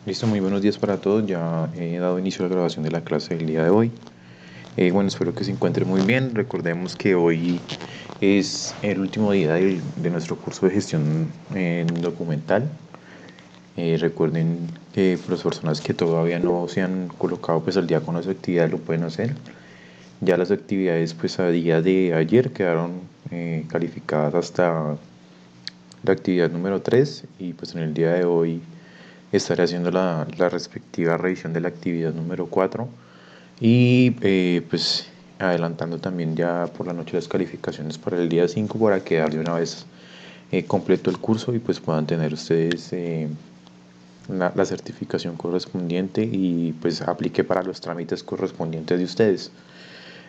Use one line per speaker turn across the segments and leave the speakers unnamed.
Listo, muy buenos días para todos. Ya he dado inicio a la grabación de la clase del día de hoy. Bueno, espero que se encuentren muy bien. Recordemos que hoy es el último día de nuestro curso de gestión documental. Recuerden que para las personas que todavía no se han colocado pues al día con las actividades lo pueden hacer. Ya las actividades pues a día de ayer quedaron calificadas hasta la actividad número 3 y pues en el día de hoy estaré haciendo la respectiva revisión de la actividad número 4 y pues adelantando también ya por la noche las calificaciones para el día 5 para quedar de una vez completo el curso y pues puedan tener ustedes la certificación correspondiente y pues aplique para los trámites correspondientes de ustedes.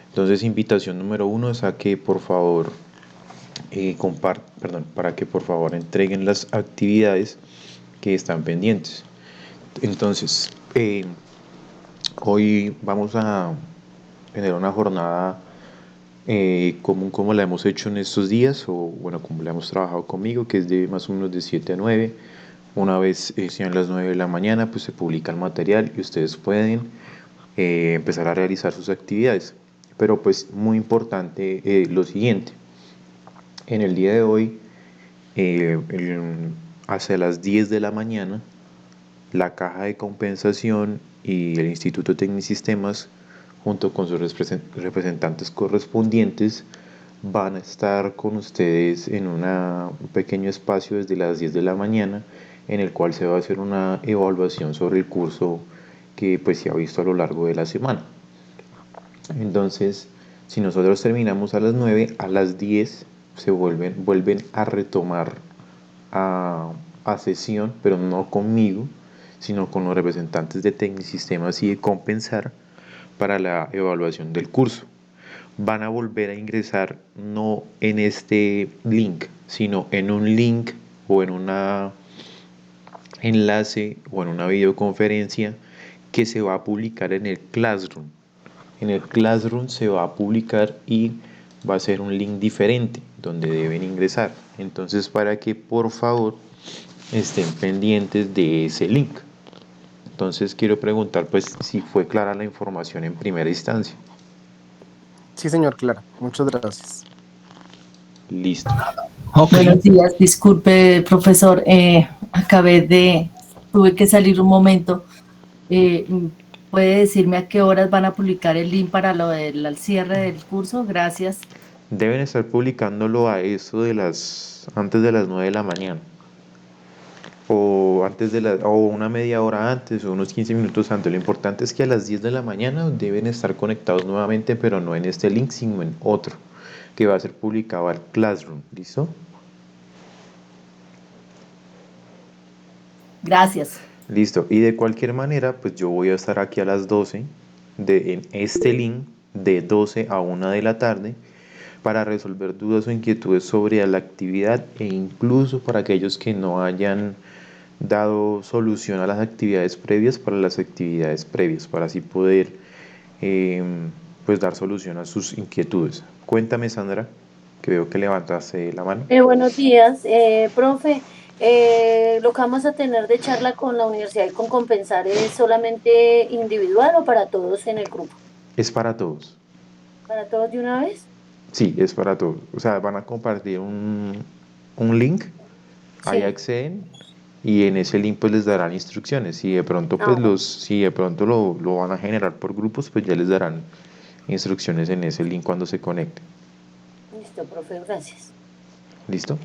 Entonces, invitación número 1 es a que por favor para que por favor entreguen las actividades que están pendientes. Entonces, hoy vamos a tener una jornada común como la hemos hecho en estos días, o bueno, como la hemos trabajado conmigo, que es de más o menos de 7 a 9. Una vez sean las 9 de la mañana, pues se publica el material y ustedes pueden empezar a realizar sus actividades. Pero pues muy importante lo siguiente, en el día de hoy, hacia las 10 de la mañana, la Caja de Compensación y el Instituto Técnico y Sistemas, junto con sus representantes correspondientes, van a estar con ustedes en un pequeño espacio desde las 10 de la mañana, en el cual se va a hacer una evaluación sobre el curso que pues se ha visto a lo largo de la semana. Entonces, si nosotros terminamos a las 9, a las 10 vuelven a retomar a, a sesión, pero no conmigo, sino con los representantes de Tecnisistemas y de Compensar para la evaluación del curso. Van a volver a ingresar no en este link, sino en un link o en una enlace o en una videoconferencia que se va a publicar en el Classroom. En el Classroom se va a publicar y va a ser un link diferente donde deben ingresar. Entonces, para que por favor estén pendientes de ese link. Entonces, quiero preguntar pues si fue clara la información en primera instancia.
Sí, señor Clara, muchas gracias.
Listo.
Ok. Buenos días, disculpe, profesor, tuve que salir un momento. Eh, ¿Puede decirme a qué horas van a publicar el link para lo del al cierre del curso? Gracias.
Deben estar publicándolo a eso de antes de las 9 de la mañana. O una media hora antes o unos 15 minutos antes. Lo importante es que a las 10 de la mañana deben estar conectados nuevamente, pero no en este link, sino en otro, que va a ser publicado al Classroom. ¿Listo?
Gracias.
Listo. Y de cualquier manera, pues yo voy a estar aquí a las 12 en este link de 12 a 1 de la tarde para resolver dudas o inquietudes sobre la actividad e incluso para aquellos que no hayan dado solución a las actividades previas para las actividades previas, para así poder eh, pues dar solución a sus inquietudes. Cuéntame, Sandra, que veo que levantaste la mano.
Buenos días, profe. Lo que vamos a tener de charla con la universidad y con Compensar es solamente individual o para todos en el grupo.
Es para todos.
¿Para todos de una vez?
Sí, es para todos. O sea, van a compartir un link, ahí
Sí.
acceden y en ese link pues les darán instrucciones. Si de pronto
Ah, bueno.
si de pronto lo van a generar por grupos, pues ya les darán instrucciones en ese link cuando se conecten.
Listo, profe, gracias.
¿Listo?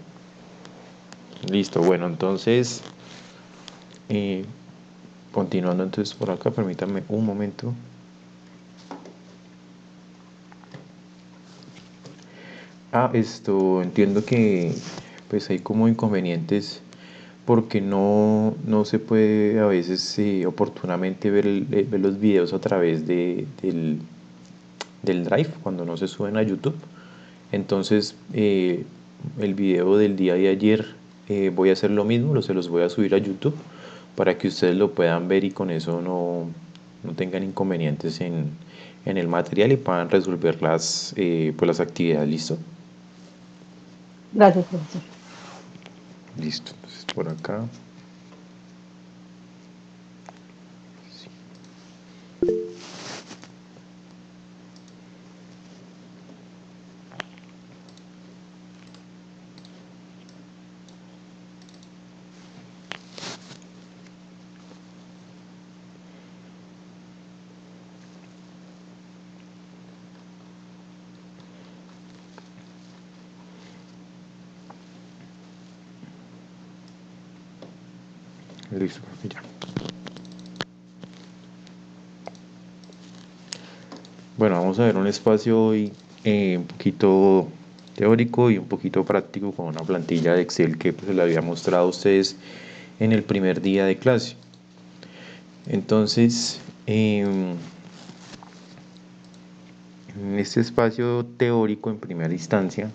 Listo, bueno, entonces, eh, continuando entonces por acá, permítame un momento. Esto, entiendo que pues hay como inconvenientes porque no se puede a veces oportunamente ver los videos a través del Drive cuando no se suben a YouTube. Entonces, el video del día de ayer voy a hacer lo mismo, se los voy a subir a YouTube para que ustedes lo puedan ver y con eso no tengan inconvenientes en el material y puedan resolver pues las actividades. ¿Listo?
Gracias, profesor.
Listo. Entonces, por acá. Listo, profe, ya. Bueno, vamos a ver un espacio hoy un poquito teórico y un poquito práctico con una plantilla de Excel que pues, le había mostrado a ustedes en el primer día de clase. Entonces, en este espacio teórico en primera instancia,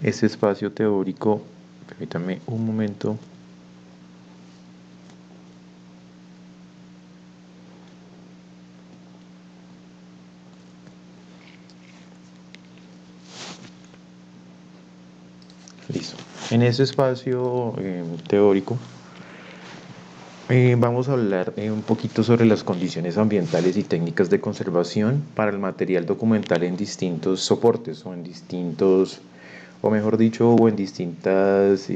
este espacio teórico, permítanme un momento. Listo. En ese espacio teórico vamos a hablar un poquito sobre las condiciones ambientales y técnicas de conservación para el material documental en distintos soportes o en distintos, o mejor dicho, o en distintas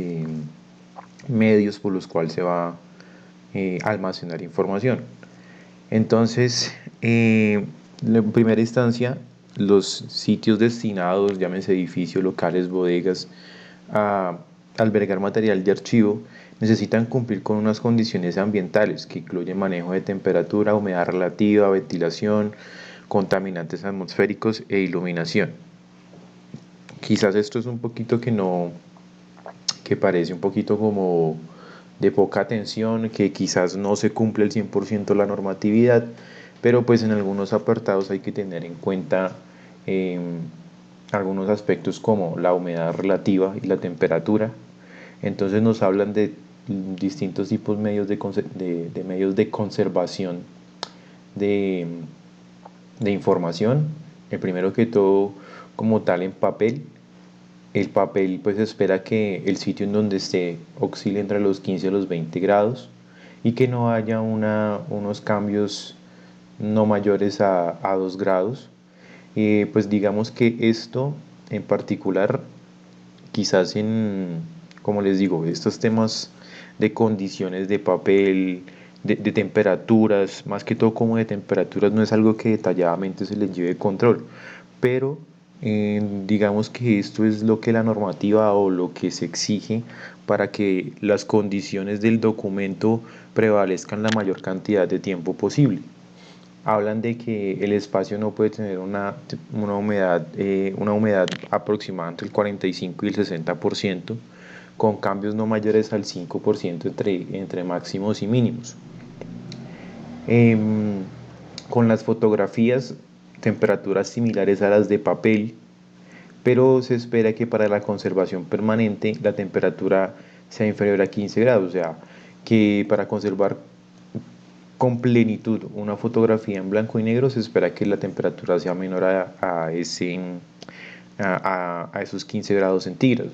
medios por los cuales se va a almacenar información. Entonces, en primera instancia, los sitios destinados, llámense edificios, locales, bodegas, a albergar material de archivo, necesitan cumplir con unas condiciones ambientales que incluyen manejo de temperatura, humedad relativa, ventilación, contaminantes atmosféricos e iluminación. Quizás esto es un poquito que parece un poquito como de poca atención, que quizás no se cumple el 100% la normatividad, pero pues en algunos apartados hay que tener en cuenta eh, algunos aspectos como la humedad relativa y la temperatura. Entonces nos hablan de distintos tipos medios de medios de conservación de, de información. El primero que todo, como tal, en papel. El papel pues espera que el sitio en donde esté oscile entre los 15 a los 20 grados y que no haya unos cambios no mayores a 2 grados. Pues digamos que esto en particular, quizás como les digo, estos temas de condiciones de papel, de temperaturas, más que todo como de temperaturas, no es algo que detalladamente se les lleve control, pero digamos que esto es lo que la normativa o lo que se exige para que las condiciones del documento prevalezcan la mayor cantidad de tiempo posible. Hablan de que el espacio no puede tener una humedad aproximada entre el 45 y el 60%, con cambios no mayores al 5% entre máximos y mínimos. Con las fotografías, temperaturas similares a las de papel, pero se espera que para la conservación permanente la temperatura sea inferior a 15 grados, o sea, que para conservar con plenitud una fotografía en blanco y negro se espera que la temperatura sea menor a esos 15 grados centígrados.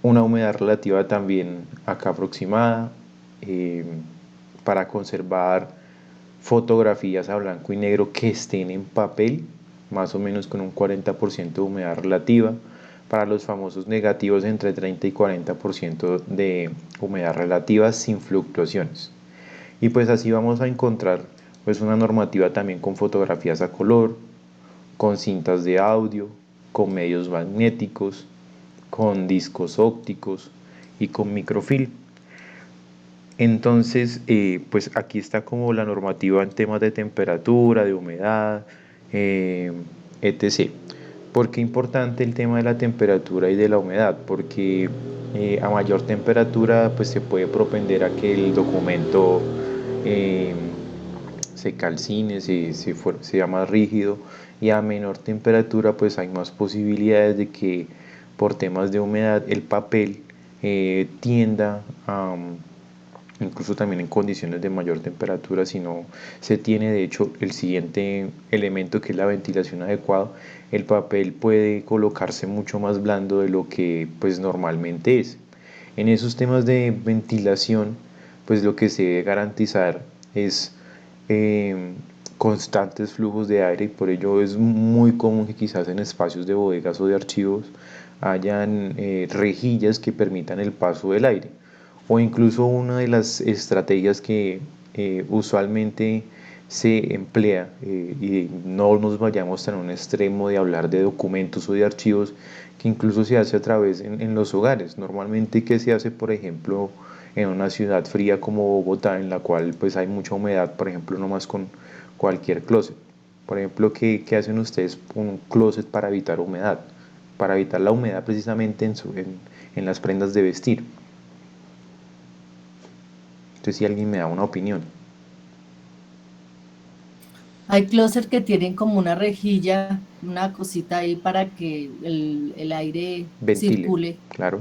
Una humedad relativa también acá aproximada para conservar fotografías a blanco y negro que estén en papel, más o menos con un 40% de humedad relativa. Para los famosos negativos, entre 30 y 40% de humedad relativa sin fluctuaciones. Y pues así vamos a encontrar pues una normativa también con fotografías a color, con cintas de audio, con medios magnéticos, con discos ópticos y con microfilm. Entonces, pues aquí está como la normativa en temas de temperatura, de humedad, etc. ¿Por qué es importante el tema de la temperatura y de la humedad? Porque a mayor temperatura pues se puede propender a que el documento eh, se calcine, sea más rígido, y a menor temperatura pues hay más posibilidades de que por temas de humedad el papel tienda a incluso también en condiciones de mayor temperatura, si no se tiene de hecho el siguiente elemento, que es la ventilación adecuada, el papel puede colocarse mucho más blando de lo que pues normalmente es. En esos temas de ventilación pues lo que se debe garantizar es constantes flujos de aire, y por ello es muy común que quizás en espacios de bodegas o de archivos hayan rejillas que permitan el paso del aire, o incluso una de las estrategias que usualmente se emplea, y no nos vayamos tan a un extremo de hablar de documentos o de archivos, que incluso se hace a través en los hogares. Normalmente, ¿qué se hace, por ejemplo, en una ciudad fría como Bogotá, en la cual pues hay mucha humedad, por ejemplo, nomás con cualquier closet. Por ejemplo, ¿qué hacen ustedes con un closet para evitar humedad? Para evitar la humedad precisamente en las prendas de vestir. Entonces, si alguien me da una opinión.
Hay closets que tienen como una rejilla, una cosita ahí para que el aire
Ventile,
circule.
claro.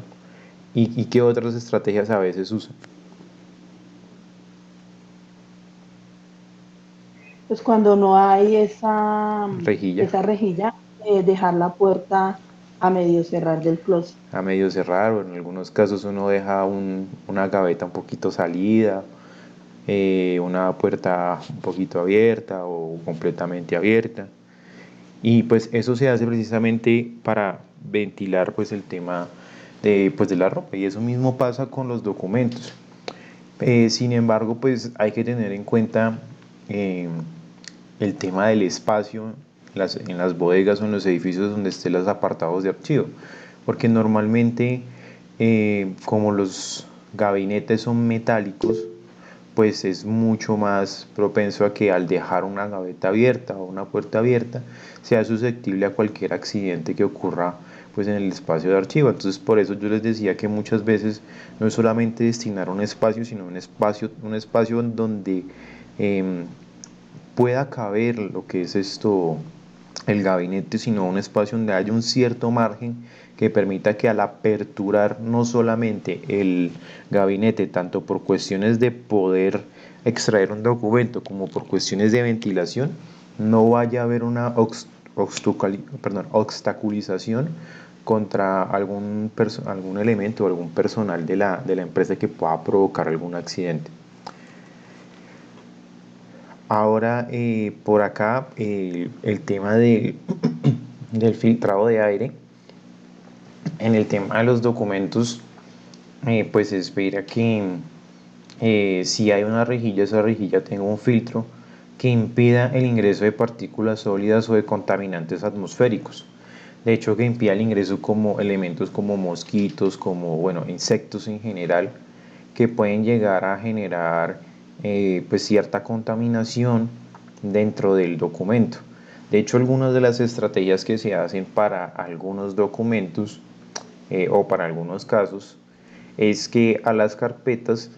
¿Y qué otras estrategias a veces usan?
Pues cuando no hay
Rejilla,
esa rejilla, dejar la puerta a medio cerrar del closet.
a medio cerrar, o en algunos casos uno deja una gaveta un poquito salida, una puerta un poquito abierta o completamente abierta. Y pues eso se hace precisamente para ventilar pues el tema de la ropa, y eso mismo pasa con los documentos. Sin embargo, pues hay que tener en cuenta eh, el tema del espacio en las bodegas o en los edificios donde estén los apartados de archivo, porque normalmente como los gabinetes son metálicos, pues es mucho más propenso a que al dejar una gaveta abierta o una puerta abierta sea susceptible a cualquier accidente que ocurra pues en el espacio de archivo. Entonces por eso yo les decía que muchas veces no es solamente destinar un espacio, sino un espacio en donde eh, pueda caber lo que es esto, el gabinete, sino un espacio donde haya un cierto margen que permita que al aperturar no solamente el gabinete, tanto por cuestiones de poder extraer un documento como por cuestiones de ventilación, no vaya a haber una obstaculización contra algún elemento o algún personal de la empresa que pueda provocar algún accidente. Ahora, por acá, el tema del filtrado de aire. En el tema de los documentos, pues espera que si hay una rejilla, esa rejilla tenga un filtro que impida el ingreso de partículas sólidas o de contaminantes atmosféricos. De hecho, que impida el ingreso como elementos como mosquitos, como, bueno, insectos en general, que pueden llegar a generar pues cierta contaminación dentro del documento. De hecho, algunas de las estrategias que se hacen para algunos documentos o para algunos casos es que a las carpetas,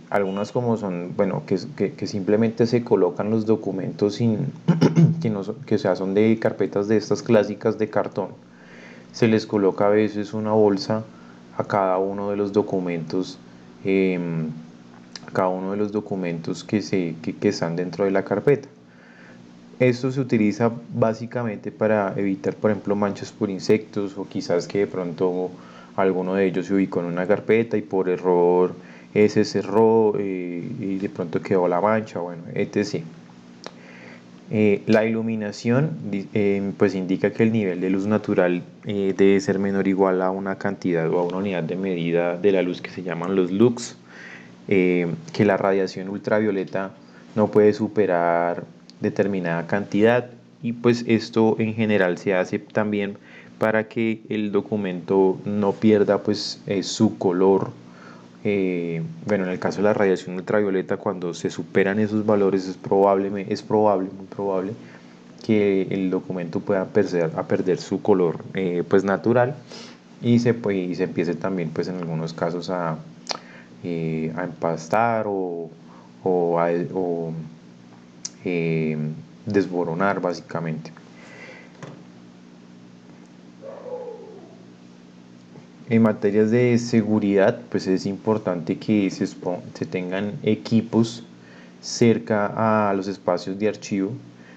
algunas como son, bueno, que simplemente se colocan los documentos sin, que, no son, que sea, son de carpetas de estas clásicas de cartón, se les coloca a veces una bolsa a cada uno de los documentos, eh, cada uno de los documentos que están dentro de la carpeta. Esto se utiliza básicamente para evitar, por ejemplo, manchas por insectos, o quizás que de pronto alguno de ellos se ubicó en una carpeta y por error se cerró y de pronto quedó la mancha, bueno, etc. La iluminación pues indica que el nivel de luz natural debe ser menor o igual a una cantidad o a una unidad de medida de la luz que se llaman los lux, que la radiación ultravioleta no puede superar determinada cantidad, y pues esto en general se hace también para que el documento no pierda pues su color. Bueno, en el caso de la radiación ultravioleta, cuando se superan esos valores muy probable que el documento pueda a perder su color pues natural, y se empiece también pues en algunos casos a empastar o eh, desboronar básicamente. En materias de seguridad, pues es importante que se tengan equipos cerca a los espacios de archivo,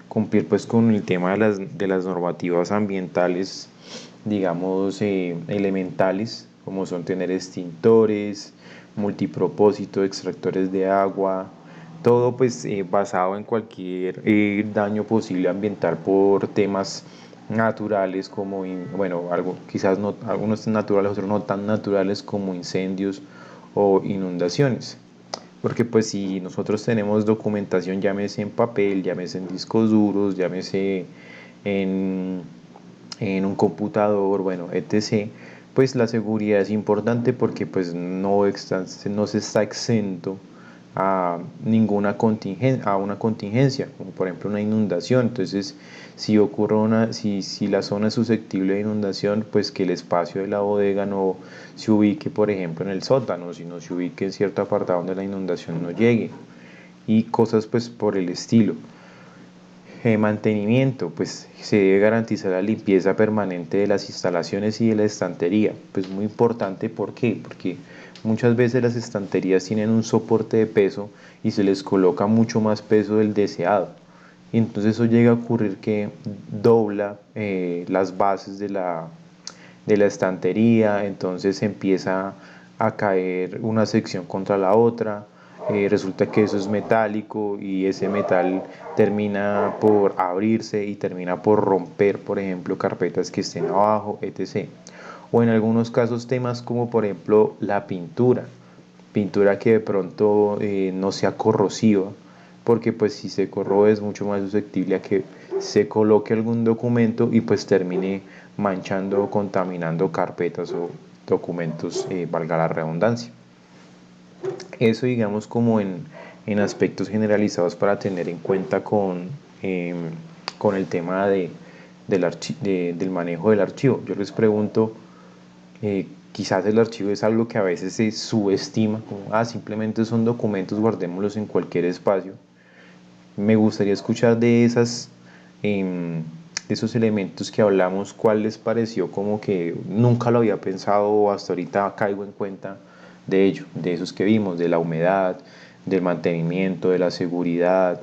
cumplir pues con el tema de las normativas ambientales, digamos, elementales, como son tener extintores, multipropósito, extractores de agua, todo pues basado en cualquier daño posible ambiental por temas naturales como, bueno, algo, quizás no, algunos naturales, otros no tan naturales, como incendios o inundaciones. Porque pues si nosotros tenemos documentación, llámese en papel, llámese en discos duros, llámese en, en un computador, bueno, etc., pues la seguridad es importante porque pues no se está exento a a una contingencia, como por ejemplo una inundación. Entonces, si la zona es susceptible de inundación, pues que el espacio de la bodega no se ubique, por ejemplo, en el sótano, sino se ubique en cierto apartado donde la inundación no llegue y cosas pues por el estilo. Mantenimiento, pues se debe garantizar la limpieza permanente de las instalaciones y de la estantería. Pues muy importante, ¿por qué? Porque muchas veces las estanterías tienen un soporte de peso y se les coloca mucho más peso del deseado. Y entonces eso llega a ocurrir que dobla las bases de la estantería, entonces empieza a caer una sección contra la otra, resulta que eso es metálico y ese metal termina por abrirse y termina por romper, por ejemplo, carpetas que estén abajo, etc. O en algunos casos temas como por ejemplo la pintura que de pronto no sea corrosiva, porque pues si se corroe es mucho más susceptible a que se coloque algún documento y pues termine manchando o contaminando carpetas o documentos, valga la redundancia. Eso digamos como en aspectos generalizados para tener en cuenta con el tema del manejo del archivo. Yo les pregunto, quizás el archivo es algo que a veces se subestima, como, simplemente son documentos, guardémoslos en cualquier espacio. Me gustaría escuchar de esos elementos que hablamos, cuál les pareció como que nunca lo había pensado o hasta ahorita caigo en cuenta de ello, de esos que vimos, de la humedad, del mantenimiento, de la seguridad,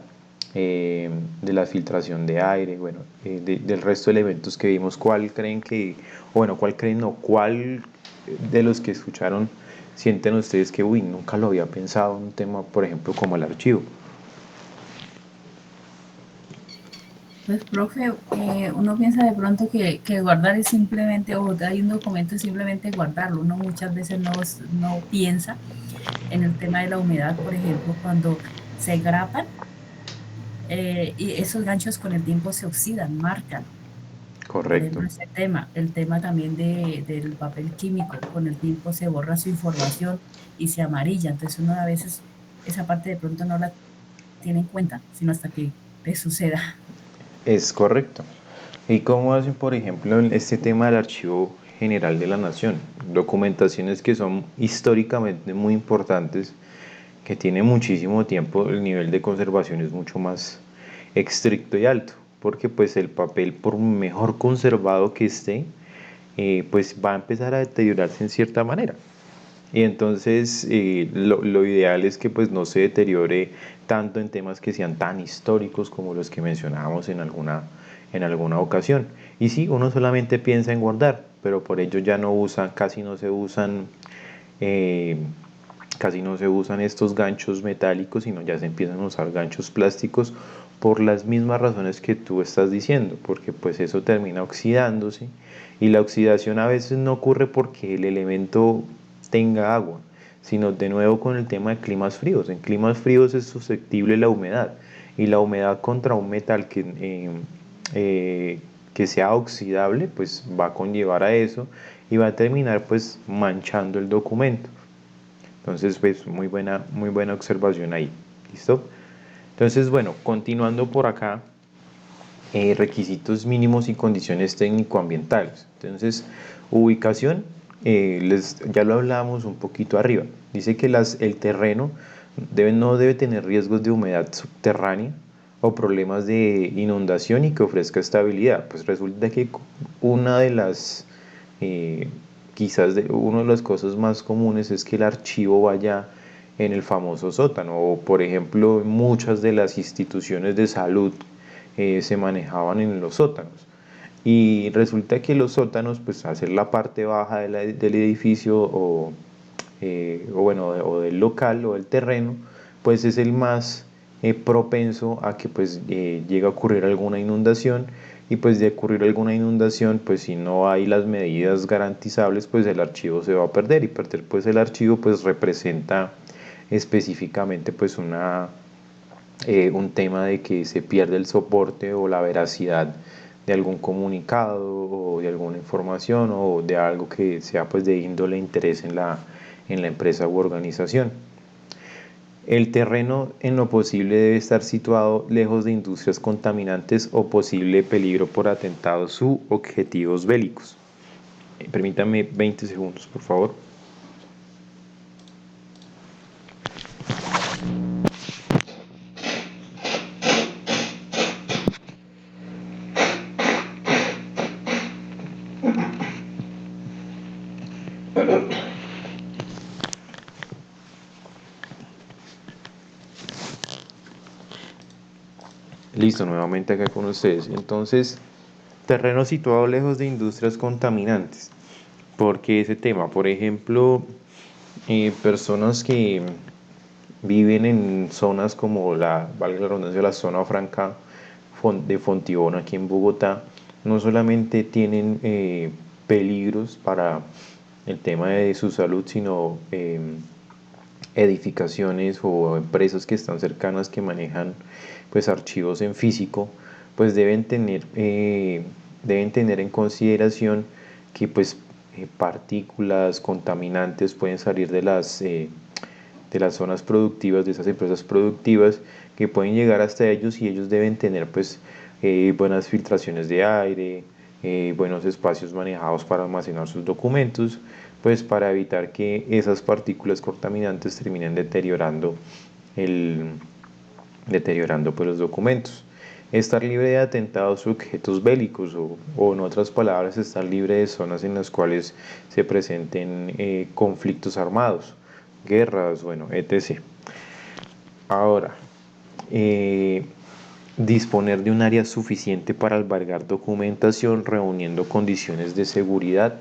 de la filtración de aire, bueno, del resto de elementos que vimos, ¿cuál creen que, o bueno, cuál creen o cuál de los que escucharon sienten ustedes que, uy, nunca lo había pensado en un tema, por ejemplo, como el archivo?
Pues, profe, uno piensa de pronto que guardar es simplemente, o hay un documento es simplemente guardarlo. Uno muchas veces no piensa en el tema de la humedad, por ejemplo, cuando se grapan y esos ganchos con el tiempo se oxidan, marcan. Por
Correcto.
ejemplo, ese tema, el tema también del papel químico, con el tiempo se borra su información y se amarilla. Entonces uno a veces esa parte de pronto no la tiene en cuenta, sino hasta que le suceda.
Es correcto. ¿Y cómo hacen, por ejemplo, en este tema del Archivo General de la Nación? Documentaciones que son históricamente muy importantes, que tienen muchísimo tiempo, el nivel de conservación es mucho más estricto y alto, porque pues el papel, por mejor conservado que esté, pues va a empezar a deteriorarse en cierta manera. Y entonces lo ideal es que pues no se deteriore tanto en temas que sean tan históricos como los que mencionábamos en alguna ocasión. Y sí, uno solamente piensa en guardar, pero por ello ya no usan, eh, casi no se usan estos ganchos metálicos, sino ya se empiezan a usar ganchos plásticos por las mismas razones que tú estás diciendo, porque pues eso termina oxidándose y la oxidación a veces no ocurre porque el elemento tenga agua, sino de nuevo con el tema de climas fríos. En climas fríos es susceptible la humedad y la humedad contra un metal que sea oxidable, pues va a conllevar a eso y va a terminar pues manchando el documento. Entonces, pues muy buena observación ahí. ¿Listo? Entonces, bueno, continuando por acá, requisitos mínimos y condiciones técnico-ambientales. Entonces, ubicación, ya lo hablábamos un poquito arriba. Dice que el terreno no debe tener riesgos de humedad subterránea o problemas de inundación y que ofrezca estabilidad. Pues resulta que una de las, eh, una de las cosas más comunes es que el archivo vaya en el famoso sótano o por ejemplo muchas de las instituciones de salud se manejaban en los sótanos. Y resulta que los sótanos, pues hacer la parte baja del edificio o bueno, o del local o del terreno, pues es el más propenso a que pues llegue a ocurrir alguna inundación y pues de ocurrir alguna inundación, pues si no hay las medidas garantizables, pues el archivo se va a perder y perder pues el archivo pues representa específicamente pues un tema de que se pierde el soporte o la veracidad de algún comunicado o de alguna información o de algo que sea pues de índole interés en la empresa u organización. El terreno en lo posible debe estar situado lejos de industrias contaminantes o posible peligro por atentados u objetivos bélicos. Permítame 20 segundos, por favor. Listo, nuevamente acá con ustedes. Entonces, terreno situado lejos de industrias contaminantes. ¿Por qué ese tema? Por ejemplo, personas que viven en zonas como valga la redundancia, la zona franca de Fontibón aquí en Bogotá, no solamente tienen peligros para el tema de su salud, sino edificaciones o empresas que están cercanas que manejan pues archivos en físico, pues deben tener en consideración que pues partículas contaminantes pueden salir de las zonas productivas, de esas empresas productivas que pueden llegar hasta ellos, y ellos deben tener pues buenas filtraciones de aire, buenos espacios manejados para almacenar sus documentos, pues para evitar que esas partículas contaminantes terminen deteriorando pues los documentos. Estar libre de atentados o objetos bélicos, o en otras palabras, estar libre de zonas en las cuales se presenten conflictos armados, guerras, bueno, etc. Ahora, disponer de un área suficiente para albergar documentación, reuniendo condiciones de seguridad,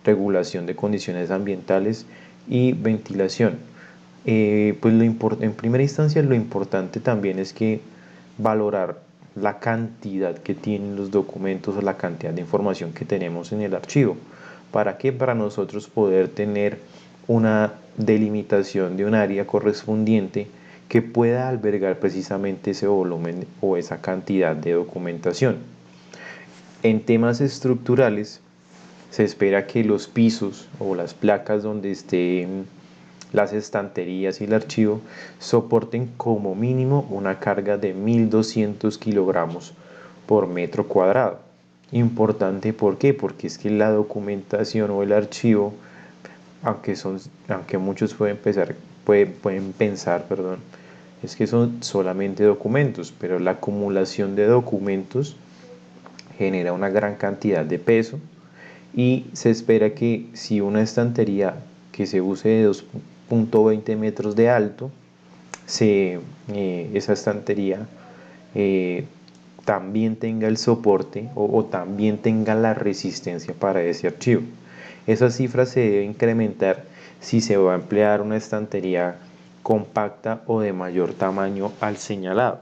regulación de condiciones ambientales y ventilación. Pues en primera instancia lo importante también es que valorar la cantidad que tienen los documentos o la cantidad de información que tenemos en el archivo. ¿Para qué? Para nosotros poder tener una delimitación de un área correspondiente que pueda albergar precisamente ese volumen o esa cantidad de documentación. En temas estructurales, se espera que los pisos o las placas donde estén las estanterías y el archivo soporten como mínimo una carga de 1200 kilogramos por metro cuadrado. Importante, ¿por qué? Porque es que la documentación o el archivo, aunque muchos pueden pensar, es que son solamente documentos, pero la acumulación de documentos genera una gran cantidad de peso, y se espera que si una estantería que se use de 2.20 metros de alto, esa estantería también tenga el soporte o también tenga la resistencia para ese archivo. Esa cifra se debe incrementar si se va a emplear una estantería compacta o de mayor tamaño al señalado.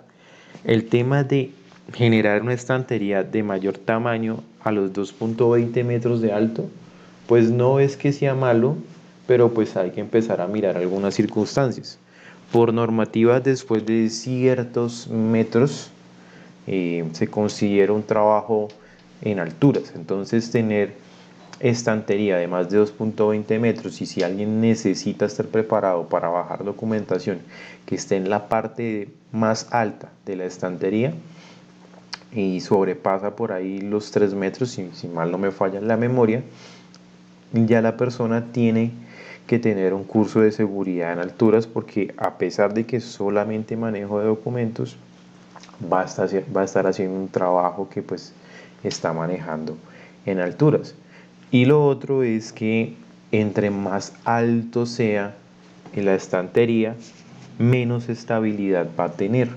El tema de generar una estantería de mayor tamaño a los 2.20 metros de alto, pues no es que sea malo, pero pues hay que empezar a mirar algunas circunstancias. Por normativa, después de ciertos metros, se considera un trabajo en alturas. Entonces, tener estantería de más de 2.20 metros, y si alguien necesita estar preparado para bajar documentación que esté en la parte más alta de la estantería y sobrepasa por ahí los 3 metros, si mal no me falla la memoria, ya la persona tiene que tener un curso de seguridad en alturas, porque a pesar de que solamente manejo de documentos, va a estar haciendo un trabajo que pues está manejando en alturas. Y lo otro es que entre más alto sea en la estantería, menos estabilidad va a tener,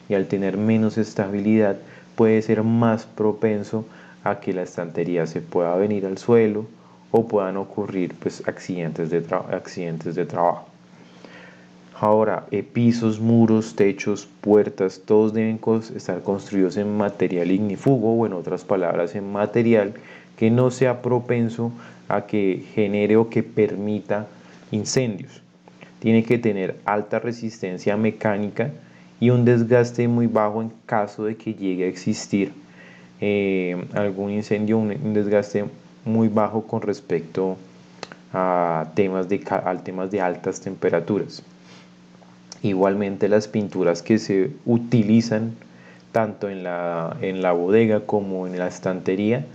y al tener menos estabilidad puede ser más propenso a que la estantería se pueda venir al suelo o puedan ocurrir pues accidentes de trabajo. Ahora, pisos, muros, techos, puertas, todos deben estar construidos en material ignífugo, o en otras palabras, en material que no sea propenso a que genere o que permita incendios. Tiene que tener alta resistencia mecánica y un desgaste muy bajo en caso de que llegue a existir algún incendio, un desgaste muy bajo con respecto a temas de altas temperaturas. Igualmente las pinturas que se utilizan tanto en la bodega como en la estantería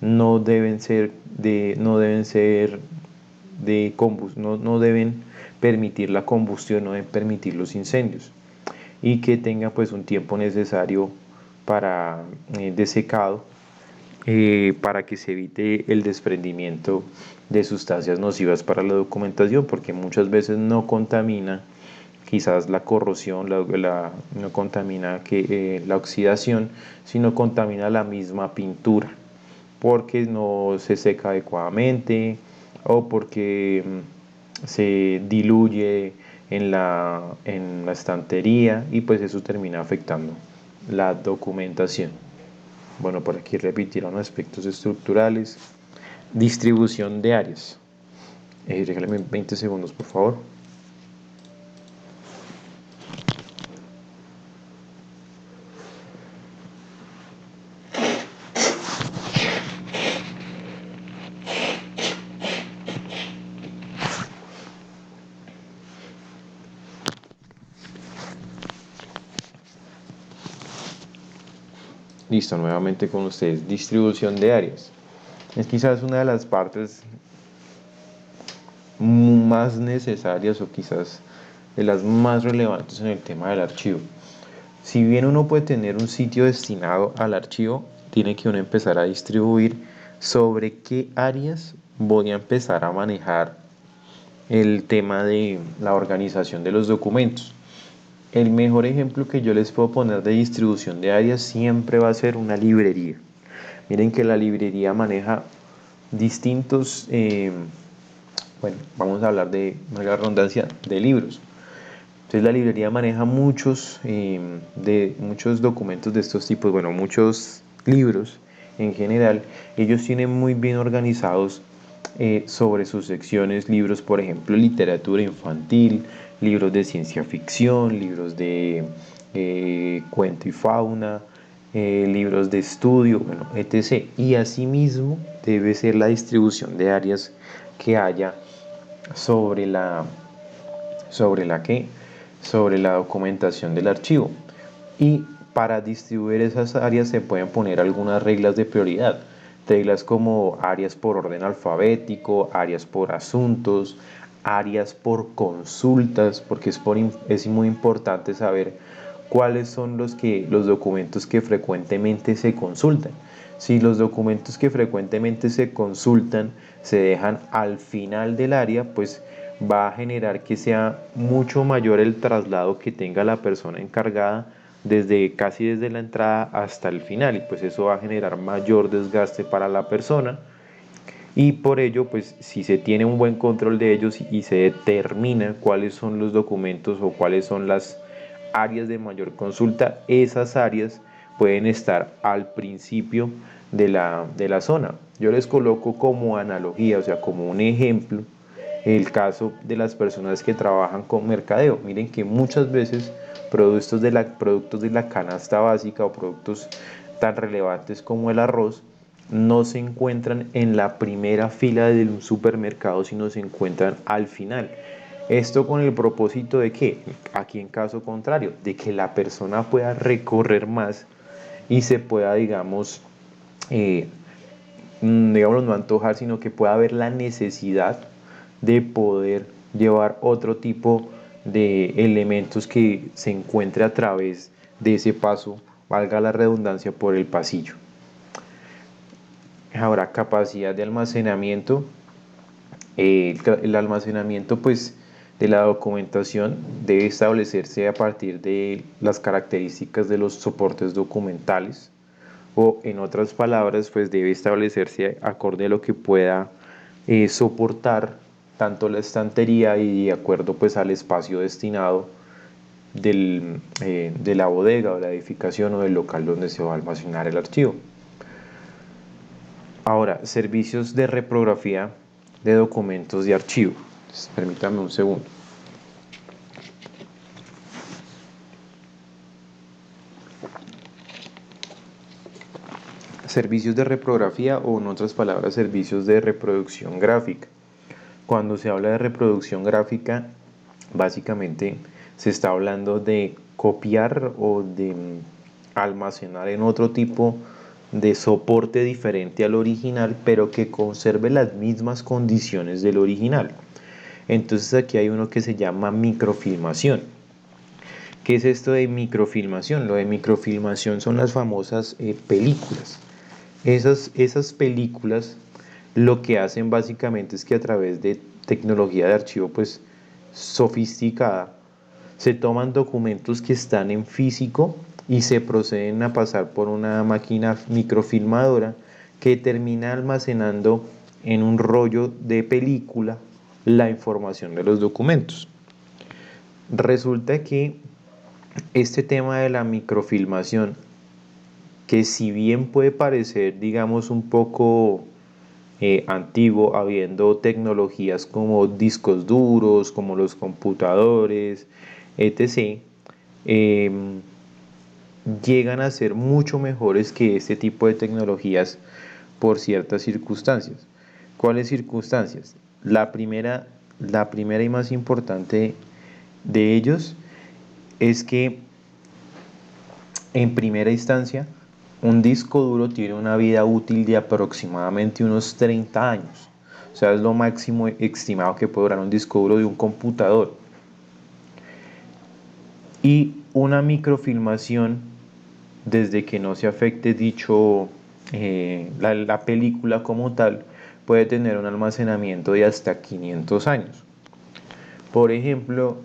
no deben ser no deben permitir la combustión, no deben permitir los incendios y que tenga pues un tiempo necesario para de secado, para que se evite el desprendimiento de sustancias nocivas para la documentación, porque muchas veces no contamina quizás la corrosión, no contamina la oxidación, sino contamina la misma pintura, porque no se seca adecuadamente o porque se diluye en la estantería y pues eso termina afectando la documentación. Bueno, por aquí repetirán los aspectos estructurales. Distribución de áreas. Regálame 20 segundos, por favor. Listo, nuevamente con ustedes. Distribución de áreas. Es quizás una de las partes más necesarias o quizás de las más relevantes en el tema del archivo. Si bien uno puede tener un sitio destinado al archivo, tiene que uno empezar a distribuir sobre qué áreas voy a empezar a manejar el tema de la organización de los documentos. El mejor ejemplo que yo les puedo poner de distribución de áreas siempre va a ser una librería. Miren que la librería maneja distintos, bueno, vamos a hablar de la redundancia, de libros. Entonces la librería maneja muchos documentos de estos tipos, bueno, muchos libros en general. Ellos tienen muy bien organizados sobre sus secciones, libros, por ejemplo, literatura infantil, libros de ciencia ficción, libros de cuento y fauna, libros de estudio, bueno, etc. Y asimismo debe ser la distribución de áreas que haya sobre sobre la documentación del archivo. Y para distribuir esas áreas se pueden poner algunas reglas de prioridad. Reglas como áreas por orden alfabético, áreas por asuntos, áreas por consultas, porque es muy importante saber cuáles son los documentos que frecuentemente se consultan. Si los documentos que frecuentemente se consultan se dejan al final del área, pues va a generar que sea mucho mayor el traslado que tenga la persona encargada casi desde la entrada hasta el final, y pues eso va a generar mayor desgaste para la persona. Y por ello, pues si se tiene un buen control de ellos y se determina cuáles son los documentos o cuáles son las áreas de mayor consulta, esas áreas pueden estar al principio de la zona. Yo les coloco como analogía, o sea, como un ejemplo, el caso de las personas que trabajan con mercadeo. Miren que muchas veces productos de la canasta básica o productos tan relevantes como el arroz no se encuentran en la primera fila de un supermercado, sino se encuentran al final. Esto con el propósito de que, aquí en caso contrario, de que la persona pueda recorrer más y se pueda, digamos, no antojar, sino que pueda haber la necesidad de poder llevar otro tipo de elementos que se encuentre a través de ese paso, valga la redundancia, por el pasillo. Ahora, capacidad de almacenamiento. El almacenamiento, pues, de la documentación debe establecerse a partir de las características de los soportes documentales, o en otras palabras, pues debe establecerse acorde a lo que pueda soportar tanto la estantería y de acuerdo pues al espacio destinado de la bodega o la edificación o del local donde se va a almacenar el archivo. Ahora, servicios de reprografía de documentos de archivo. Entonces, permítanme un segundo. servicios de reprografía o en otras palabras servicios de reproducción gráfica. Cuando se habla de reproducción gráfica, básicamente se está hablando de copiar o de almacenar en otro tipo de soporte diferente al original, pero que conserve las mismas condiciones del original. Entonces aquí hay uno que se llama microfilmación. ¿Qué es esto de microfilmación? Lo de microfilmación son las famosas películas. Esas películas lo que hacen básicamente es que a través de tecnología de archivo pues sofisticada se toman documentos que están en físico y se proceden a pasar por una máquina microfilmadora que termina almacenando en un rollo de película la información de los documentos. Resulta que este tema de la microfilmación, que si bien puede parecer, digamos, un poco antiguo, habiendo tecnologías como discos duros, como los computadores, etc., eh, llegan a ser mucho mejores que este tipo de tecnologías por ciertas circunstancias. ¿Cuáles circunstancias? La primera y más importante de ellos es que en primera instancia un disco duro tiene una vida útil de aproximadamente unos 30 años. O sea, es lo máximo estimado que puede durar un disco duro de un computador. Y una microfilmación, desde que no se afecte la película como tal, puede tener un almacenamiento de hasta 500 años. Por ejemplo,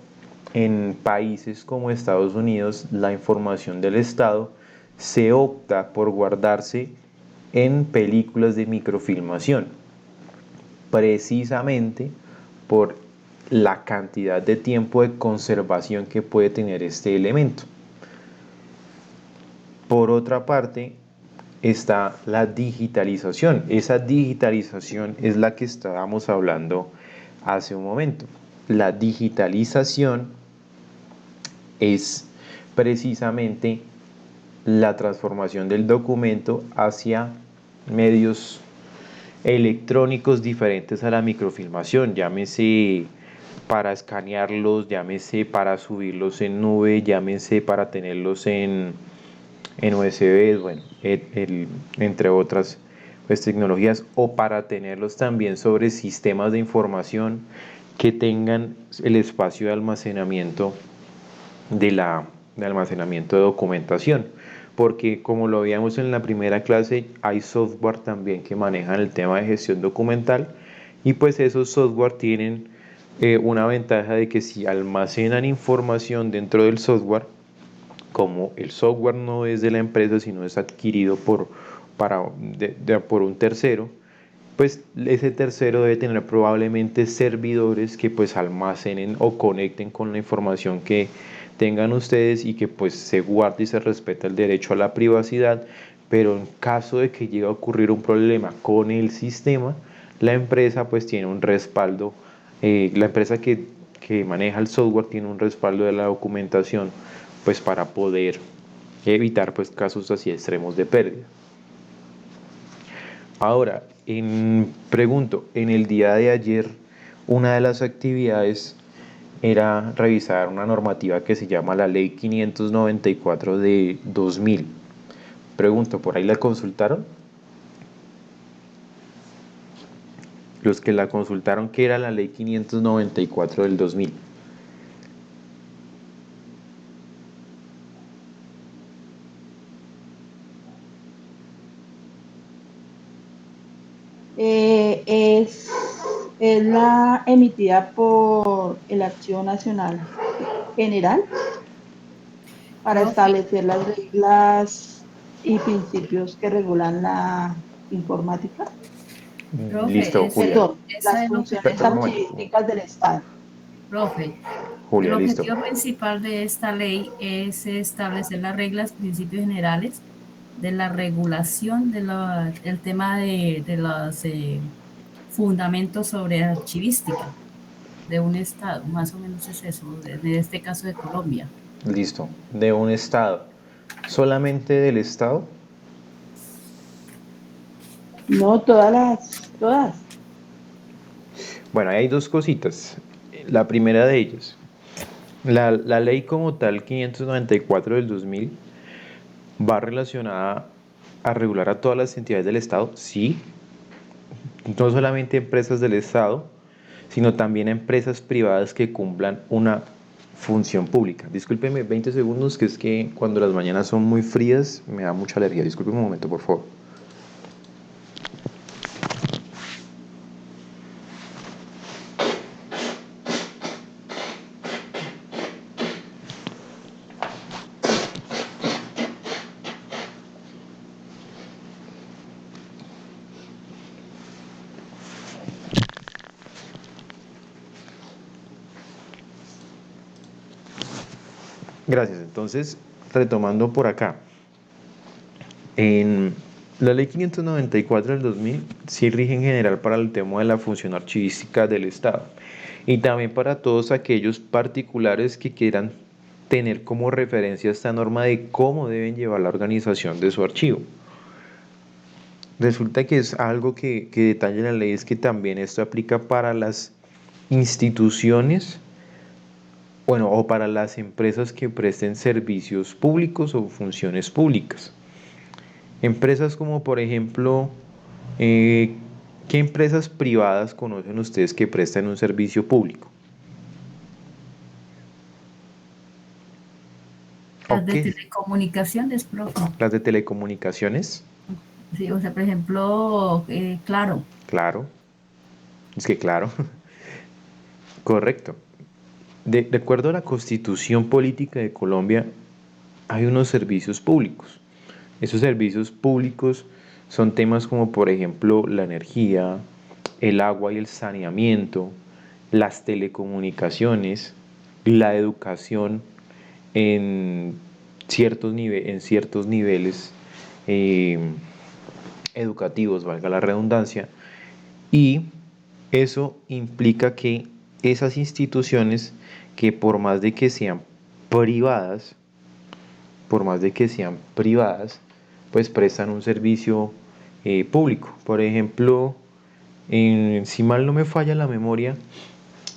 en países como Estados Unidos, la información del Estado se opta por guardarse en películas de microfilmación, precisamente por la cantidad de tiempo de conservación que puede tener este elemento. Por otra parte, está la digitalización. Esa digitalización es la que estábamos hablando hace un momento. La digitalización es precisamente la transformación del documento hacia medios electrónicos diferentes a la microfilmación, llámese para escanearlos, llámese para subirlos en nube, llámese para tenerlos en USB, bueno, entre otras pues, tecnologías, o para tenerlos también sobre sistemas de información que tengan el espacio de almacenamiento de almacenamiento de documentación, porque como lo veíamos en la primera clase, hay software también que manejan el tema de gestión documental y pues esos software tienen una ventaja de que si almacenan información dentro del software, como el software no es de la empresa sino es adquirido por un tercero, pues ese tercero debe tener probablemente servidores que pues almacenen o conecten con la información que tengan ustedes y que pues se guarde y se respeta el derecho a la privacidad, pero en caso de que llegue a ocurrir un problema con el sistema, la empresa pues tiene un respaldo, la empresa que maneja el software tiene un respaldo de la documentación pues para poder evitar pues casos así extremos de pérdida. Ahora, pregunto, en el día de ayer, una de las actividades era revisar una normativa que se llama la Ley 594 de 2000. Pregunto, ¿por ahí la consultaron? Los que la consultaron, ¿qué era la Ley 594 del 2000?
Es la emitida por el Archivo Nacional General para establecer las reglas y principios que regulan la informática.
Profe,
Listo, Julia.
Perdón,
esa
las
es lo que
funciones
Perdón, un momento.
archivísticas del Estado.
Profe,
Julia,
el
listo.
objetivo principal de esta ley es establecer las reglas, principios generales de la regulación del tema de los fundamentos sobre archivística de un Estado, más o menos es eso, de este caso de Colombia.
Listo. De un Estado. ¿Solamente del Estado?
No, todas.
Bueno, ahí hay dos cositas. La primera de ellas, la ley como tal 594 del 2000 va relacionada a regular a todas las entidades del Estado, sí, no solamente empresas del Estado, sino también empresas privadas que cumplan una función pública. Discúlpeme 20 segundos, que es que cuando las mañanas son muy frías me da mucha alergia. Discúlpeme un momento, por favor. Gracias. Entonces, retomando por acá, en la ley 594 del 2000 sí rige en general para el tema de la función archivística del Estado y también para todos aquellos particulares que quieran tener como referencia esta norma de cómo deben llevar la organización de su archivo. Resulta que es algo que detalla la ley, es que también esto aplica para las instituciones, bueno, o para las empresas que presten servicios públicos o funciones públicas. Empresas como por ejemplo, eh, ¿qué empresas privadas conocen ustedes que prestan un servicio público?
Las
¿O
de
qué?
telecomunicaciones, profe.
Las de telecomunicaciones,
Sí, o sea, por ejemplo, claro,
claro, es que claro, correcto. De acuerdo a la Constitución Política de Colombia, hay unos servicios públicos. Esos servicios públicos son temas como, por ejemplo, la energía, el agua y el saneamiento, las telecomunicaciones, la educación en en ciertos niveles eh, educativos, valga la redundancia, y eso implica que esas instituciones que por más de que sean privadas, por más de que sean privadas, pues prestan un servicio público. Por ejemplo, si mal no me falla la memoria,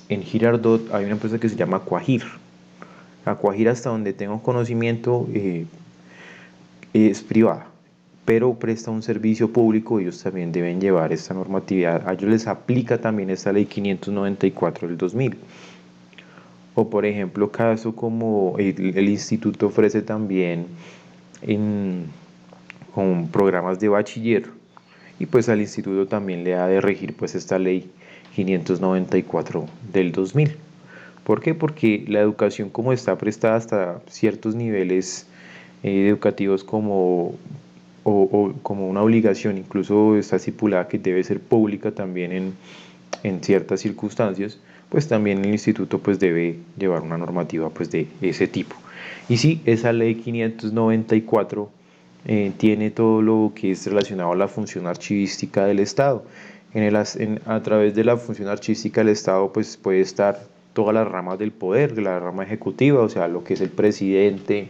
en Girardot hay una empresa que se llama Aquagir. Aquagir, hasta donde tengo conocimiento, es privada, pero presta un servicio público. Ellos también deben llevar esta normatividad. A ellos les aplica también esta ley 594 del 2000. O por ejemplo, caso como el instituto ofrece también en, con programas de bachiller, y pues al instituto también le ha de regir pues esta ley 594 del 2000. ¿Por qué? Porque la educación como está prestada hasta ciertos niveles educativos o como una obligación, incluso está estipulada que debe ser pública también en ciertas circunstancias, pues también el instituto pues debe llevar una normativa pues de ese tipo. Y sí, esa ley 594 tiene todo lo que es relacionado a la función archivística del Estado. A través de la función archivística del Estado pues puede estar todas las ramas del poder, la rama ejecutiva, o sea, lo que es el presidente,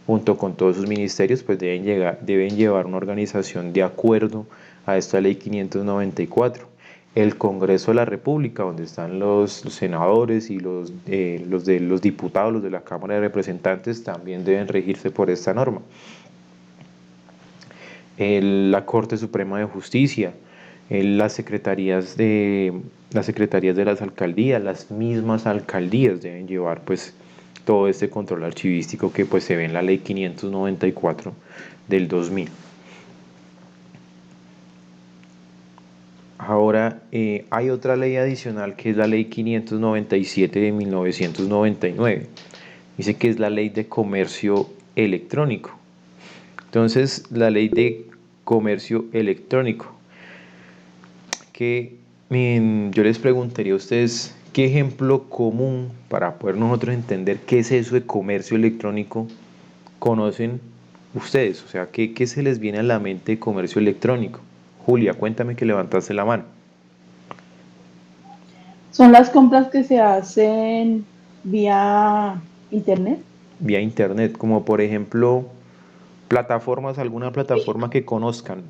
junto con todos sus ministerios, pues deben llevar una organización de acuerdo a esta ley 594. El Congreso de la República, donde están los senadores y los diputados, los de la Cámara de Representantes, también deben regirse por esta norma. La Corte Suprema de Justicia, las secretarías de las alcaldías, las mismas alcaldías deben llevar pues todo este control archivístico que pues se ve en la ley 594 del 2000. Ahora, hay otra ley adicional que es la ley 597 de 1999. Dice que es la ley de comercio electrónico. Entonces, la ley de comercio electrónico, que yo les preguntaría a ustedes qué ejemplo común para poder nosotros entender qué es eso de comercio electrónico conocen ustedes. O sea, ¿qué se les viene a la mente de comercio electrónico? Julia, cuéntame, que levantaste la mano.
Son las compras que se hacen vía internet.
Vía internet, como por ejemplo plataformas, alguna plataforma que conozcan.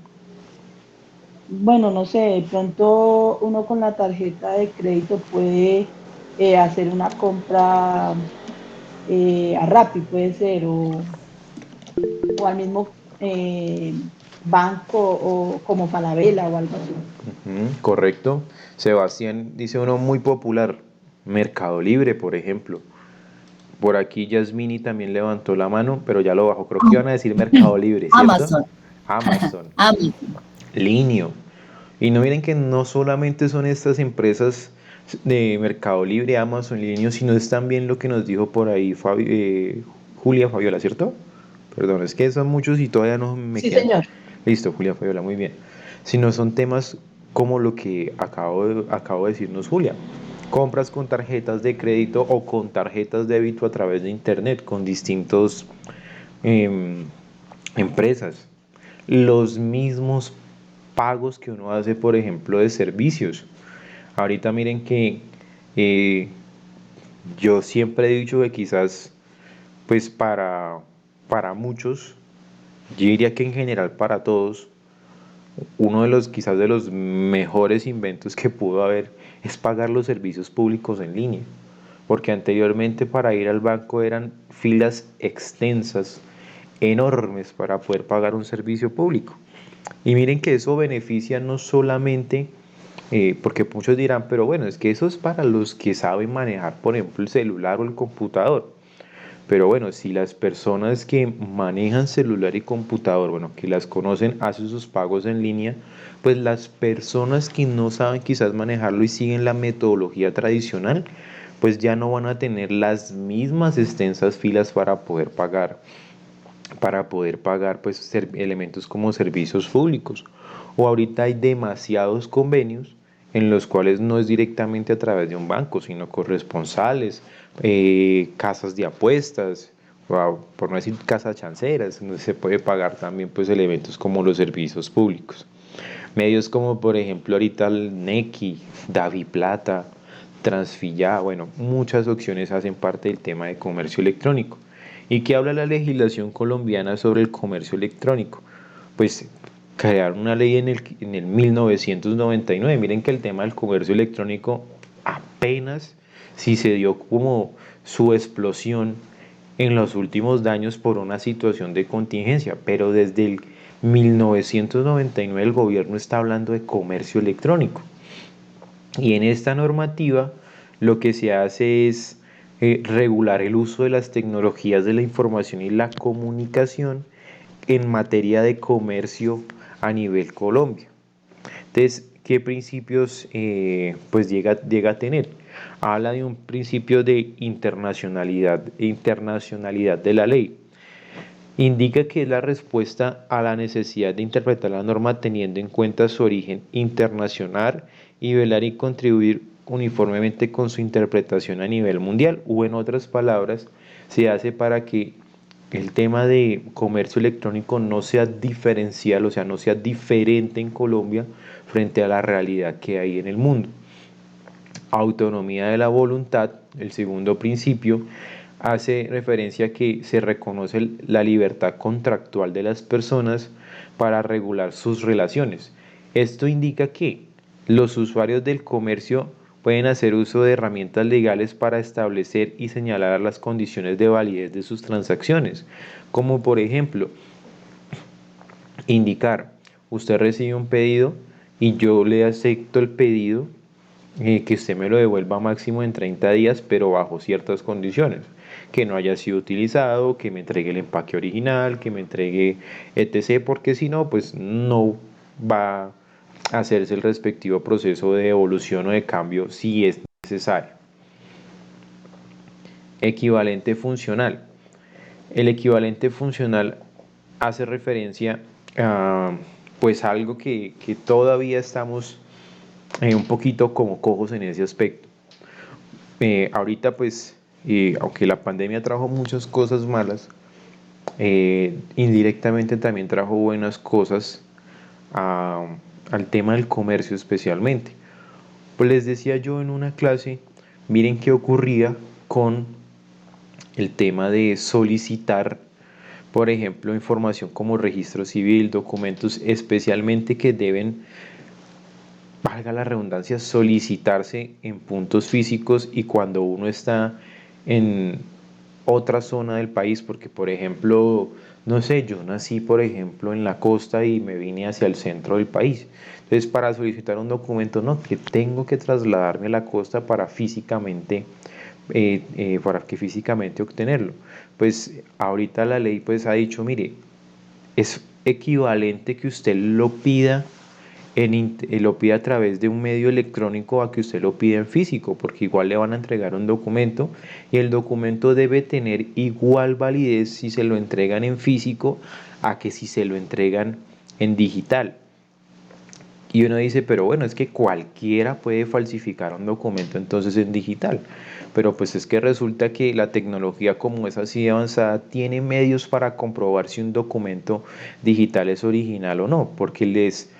bueno, no sé, de pronto uno con la tarjeta de crédito puede hacer una compra a Rappi, puede ser, o al mismo banco o como Falabella o algo así.
Correcto. Sebastián dice uno muy popular, Mercado Libre, por ejemplo. Por aquí Yasmini también levantó la mano, pero ya lo bajó. Creo que iban a decir Mercado Libre, ¿cierto?
Amazon.
Amazon,
Amazon.
Linio. Y no miren que no solamente son estas empresas de Mercado Libre, Amazon, Linio, sino es también lo que nos dijo por ahí Julia Fabiola, ¿cierto? Perdón, es que son muchos y todavía no me
Sí,
quedan.
señor.
Listo, Julia Fabiola, muy bien. Sino son temas como lo que acabo de decirnos Julia. Compras con tarjetas de crédito o con tarjetas de débito a través de internet con distintos em, empresas. Los mismos pagos que uno hace, por ejemplo, de servicios. Ahorita miren que eh, yo siempre he dicho que quizás, pues para muchos, yo diría que en general para todos, uno de los quizás de los mejores inventos que pudo haber es pagar los servicios públicos en línea, porque anteriormente para ir al banco eran filas extensas, enormes para poder pagar un servicio público. Y miren que eso beneficia no solamente, porque muchos dirán, pero bueno, es que eso es para los que saben manejar, por ejemplo, el celular o el computador. Pero bueno, si las personas que manejan celular y computador, bueno, que las conocen, hacen sus pagos en línea, pues las personas que no saben quizás manejarlo y siguen la metodología tradicional, pues ya no van a tener las mismas extensas filas para poder pagar pues elementos como servicios públicos. O ahorita hay demasiados convenios en los cuales no es directamente a través de un banco, sino corresponsales, casas de apuestas, por no decir casas chanceras, donde se puede pagar también pues elementos como los servicios públicos. Medios como por ejemplo ahorita el Nequi, Daviplata, Transfilla, bueno, muchas opciones hacen parte del tema de comercio electrónico. ¿Y qué habla la legislación colombiana sobre el comercio electrónico? Pues crearon una ley en el 1999. Miren que el tema del comercio electrónico apenas si se dio como su explosión en los últimos años por una situación de contingencia, pero desde el 1999 el gobierno está hablando de comercio electrónico. Y en esta normativa lo que se hace es regular el uso de las tecnologías de la información y la comunicación en materia de comercio a nivel Colombia. Entonces, ¿qué principios pues llega a tener? Habla de un principio de internacionalidad de la ley. Indica que es la respuesta a la necesidad de interpretar la norma teniendo en cuenta su origen internacional y velar y contribuir uniformemente con su interpretación a nivel mundial, o en otras palabras, se hace para que el tema de comercio electrónico no sea diferencial, o sea, no sea diferente en Colombia frente a la realidad que hay en el mundo. Autonomía de la voluntad, el segundo principio, hace referencia a que se reconoce la libertad contractual de las personas para regular sus relaciones. Esto indica que los usuarios del comercio pueden hacer uso de herramientas legales para establecer y señalar las condiciones de validez de sus transacciones, como por ejemplo, indicar, usted recibe un pedido y yo le acepto el pedido, que usted me lo devuelva máximo en 30 días, pero bajo ciertas condiciones, que no haya sido utilizado, que me entregue el empaque original, que me entregue etc., porque si no, pues no va a hacerse el respectivo proceso de devolución o de cambio si es necesario. Equivalente funcional. El equivalente funcional hace referencia a pues algo que todavía estamos un poquito como cojos en ese aspecto. Ahorita pues, aunque la pandemia trajo muchas cosas malas, indirectamente también trajo buenas cosas a- al tema del comercio especialmente. Pues les decía yo en una clase, miren qué ocurría con el tema de solicitar, por ejemplo, información como registro civil, documentos especialmente que deben valga la redundancia, solicitarse en puntos físicos y cuando uno está en otra zona del país, porque por ejemplo, no sé, yo nací por ejemplo en la costa y me vine hacia el centro del país. Entonces, para solicitar un documento, no, que tengo que trasladarme a la costa para que físicamente obtenerlo. Pues ahorita la ley pues ha dicho, mire, es equivalente que usted lo pida lo pida a través de un medio electrónico a que usted lo pida en físico, porque igual le van a entregar un documento y el documento debe tener igual validez si se lo entregan en físico a que si se lo entregan en digital. Y uno dice, pero bueno, es que cualquiera puede falsificar un documento entonces en digital. Pero pues es que resulta que la tecnología como es así de avanzada tiene medios para comprobar si un documento digital es original o no, porque les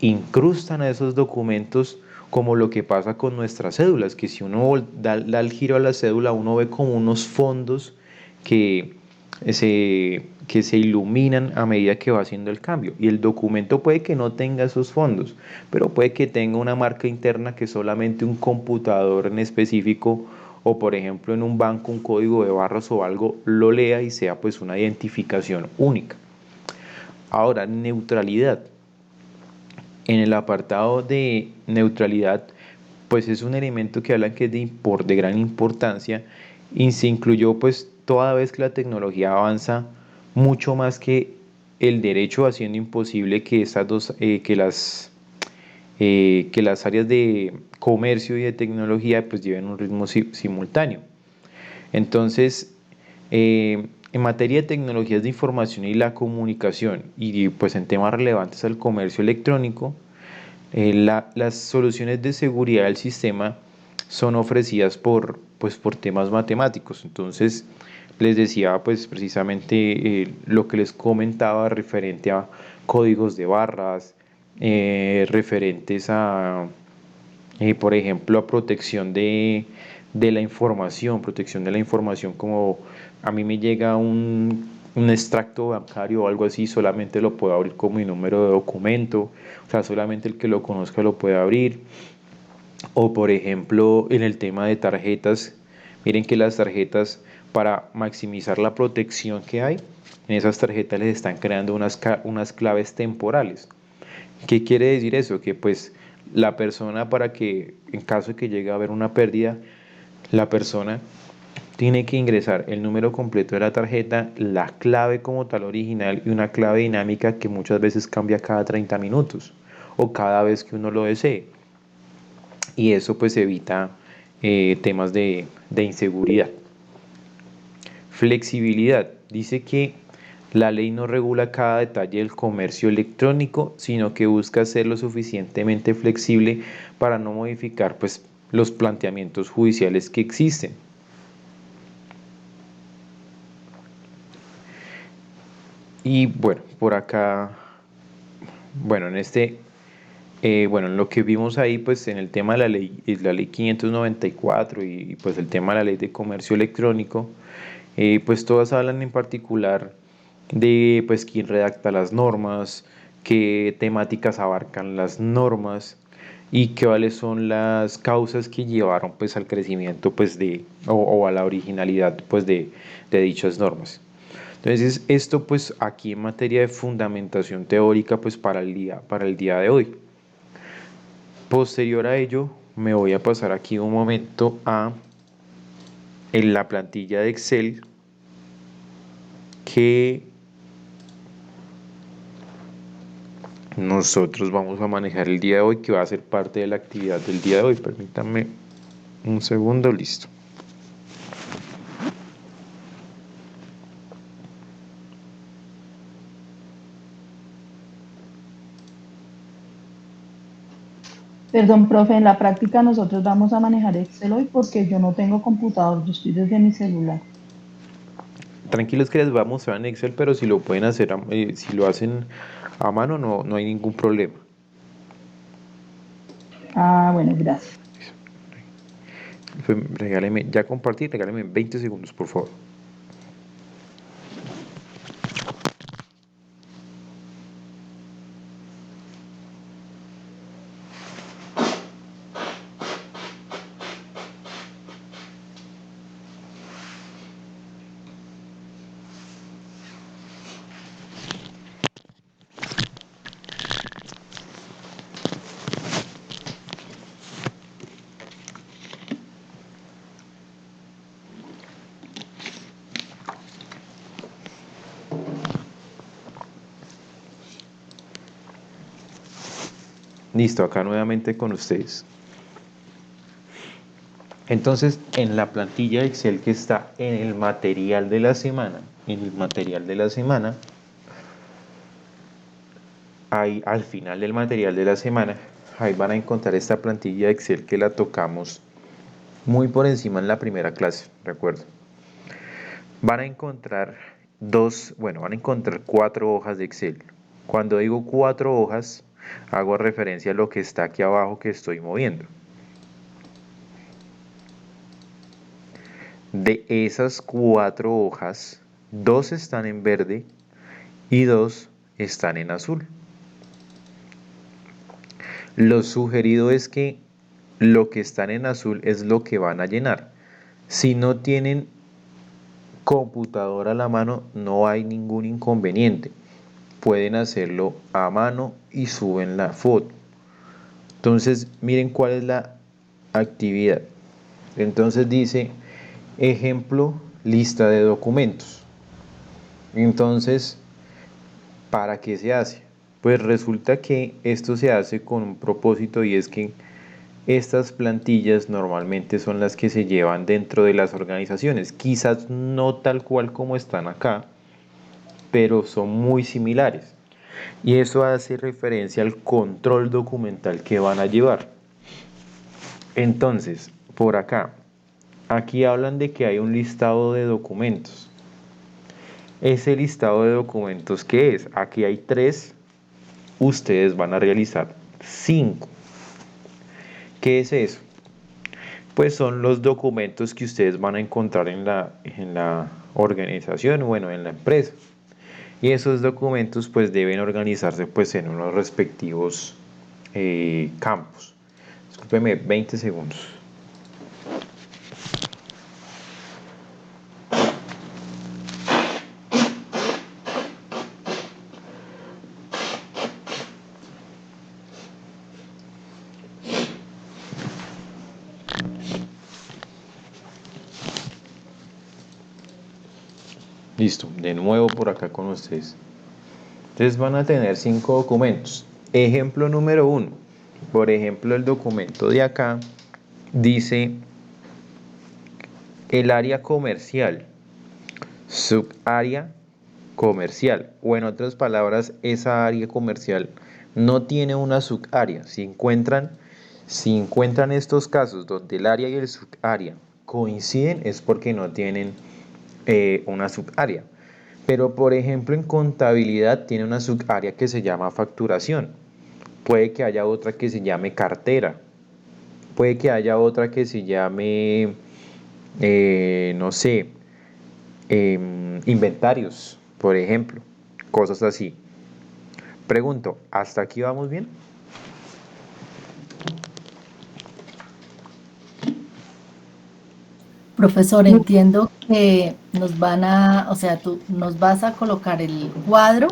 incrustan a esos documentos como lo que pasa con nuestras cédulas, que si uno da el giro a la cédula, uno ve como unos fondos que que se iluminan a medida que va haciendo el cambio. Y el documento puede que no tenga esos fondos, pero puede que tenga una marca interna que solamente un computador en específico o por ejemplo en un banco un código de barras o algo lo lea y sea pues una identificación única. Ahora, neutralidad. En el apartado de neutralidad, pues es un elemento que hablan que es de gran importancia y se incluyó pues toda vez que la tecnología avanza mucho más que el derecho, haciendo imposible que estas dos, que las áreas de comercio y de tecnología pues lleven un ritmo simultáneo. Entonces, en materia de tecnologías de información y la comunicación y pues en temas relevantes al comercio electrónico, las soluciones de seguridad del sistema son ofrecidas pues, por temas matemáticos. Entonces, les decía pues precisamente lo que les comentaba referente a códigos de barras, referentes a por ejemplo, a protección de la información, como a mí me llega un extracto bancario o algo así, solamente lo puedo abrir con mi número de documento, o sea, solamente el que lo conozca lo puede abrir. O por ejemplo, en el tema de tarjetas, miren que las tarjetas, para maximizar la protección que hay, en esas tarjetas les están creando unas claves temporales. ¿Qué quiere decir eso? Que pues la persona para que en caso de que llegue a haber una pérdida, la persona tiene que ingresar el número completo de la tarjeta, la clave como tal original y una clave dinámica que muchas veces cambia cada 30 minutos o cada vez que uno lo desee. Y eso pues evita temas de inseguridad. Flexibilidad. Dice que la ley no regula cada detalle del comercio electrónico, sino que busca ser lo suficientemente flexible para no modificar pues, los planteamientos judiciales que existen. Y bueno, por acá, bueno, en lo que vimos ahí, pues en el tema de la ley 594 y pues el tema de la ley de comercio electrónico, pues todas hablan en particular de pues quién redacta las normas, qué temáticas abarcan las normas y cuáles son las causas que llevaron pues al crecimiento pues o a la originalidad pues de dichas normas. Entonces esto pues aquí en materia de fundamentación teórica pues para el día de hoy. Posterior a ello me voy a pasar aquí un momento en la plantilla de Excel que nosotros vamos a manejar el día de hoy, que va a ser parte de la actividad del día de hoy. Permítanme un segundo, listo.
Perdón, profe, en la práctica nosotros vamos a manejar Excel hoy porque yo no tengo computador, yo estoy desde mi celular.
Tranquilos que les vamos a mostrar en Excel, pero si lo pueden hacer, si lo hacen a mano, no hay ningún problema.
Ah, bueno, gracias.
Regáleme, ya compartí, regáleme 20 segundos, por favor. Listo, acá nuevamente con ustedes. Entonces, en la plantilla de Excel que está en el material de la semana, ahí al final del material de la semana, ahí van a encontrar esta plantilla de Excel que la tocamos muy por encima en la primera clase, recuerdo. Van a encontrar van a encontrar 4 hojas de Excel. Cuando digo 4 hojas, hago referencia a lo que está aquí abajo que estoy moviendo. De esas 4 hojas, 2 están en verde y 2 están en azul. Lo sugerido es que lo que están en azul es lo que van a llenar. Si no tienen computadora a la mano, no hay ningún inconveniente. Pueden hacerlo a mano y suben la foto. Entonces, miren cuál es la actividad. Entonces dice, ejemplo, lista de documentos. Entonces, ¿para qué se hace? Pues resulta que esto se hace con un propósito, y es que estas plantillas normalmente son las que se llevan dentro de las organizaciones. Quizás no tal cual como están acá, pero son muy similares. Y eso hace referencia al control documental que van a llevar. Entonces, por acá, aquí hablan de que hay un listado de documentos. Ese listado de documentos, ¿qué es? Aquí hay 3, ustedes van a realizar 5. ¿Qué es eso? Pues son los documentos que ustedes van a encontrar en la organización, bueno, en la empresa. Y esos documentos pues deben organizarse pues en unos respectivos campos. Discúlpeme 20 segundos. Listo, de nuevo por acá con ustedes. Entonces van a tener 5 documentos. Ejemplo número 1. Por ejemplo, el documento de acá dice el área comercial, subárea comercial, o en otras palabras, esa área comercial no tiene una subárea. Si encuentran estos casos donde el área y el subárea coinciden, es porque no tienen una subárea. Pero por ejemplo, en contabilidad tiene una subárea que se llama facturación. Puede que haya otra que se llame cartera. Puede que haya otra que se llame, no sé, inventarios, por ejemplo. Cosas así. Pregunto, ¿hasta aquí vamos bien?
Profesor, entiendo que o sea, tú nos vas a colocar el cuadro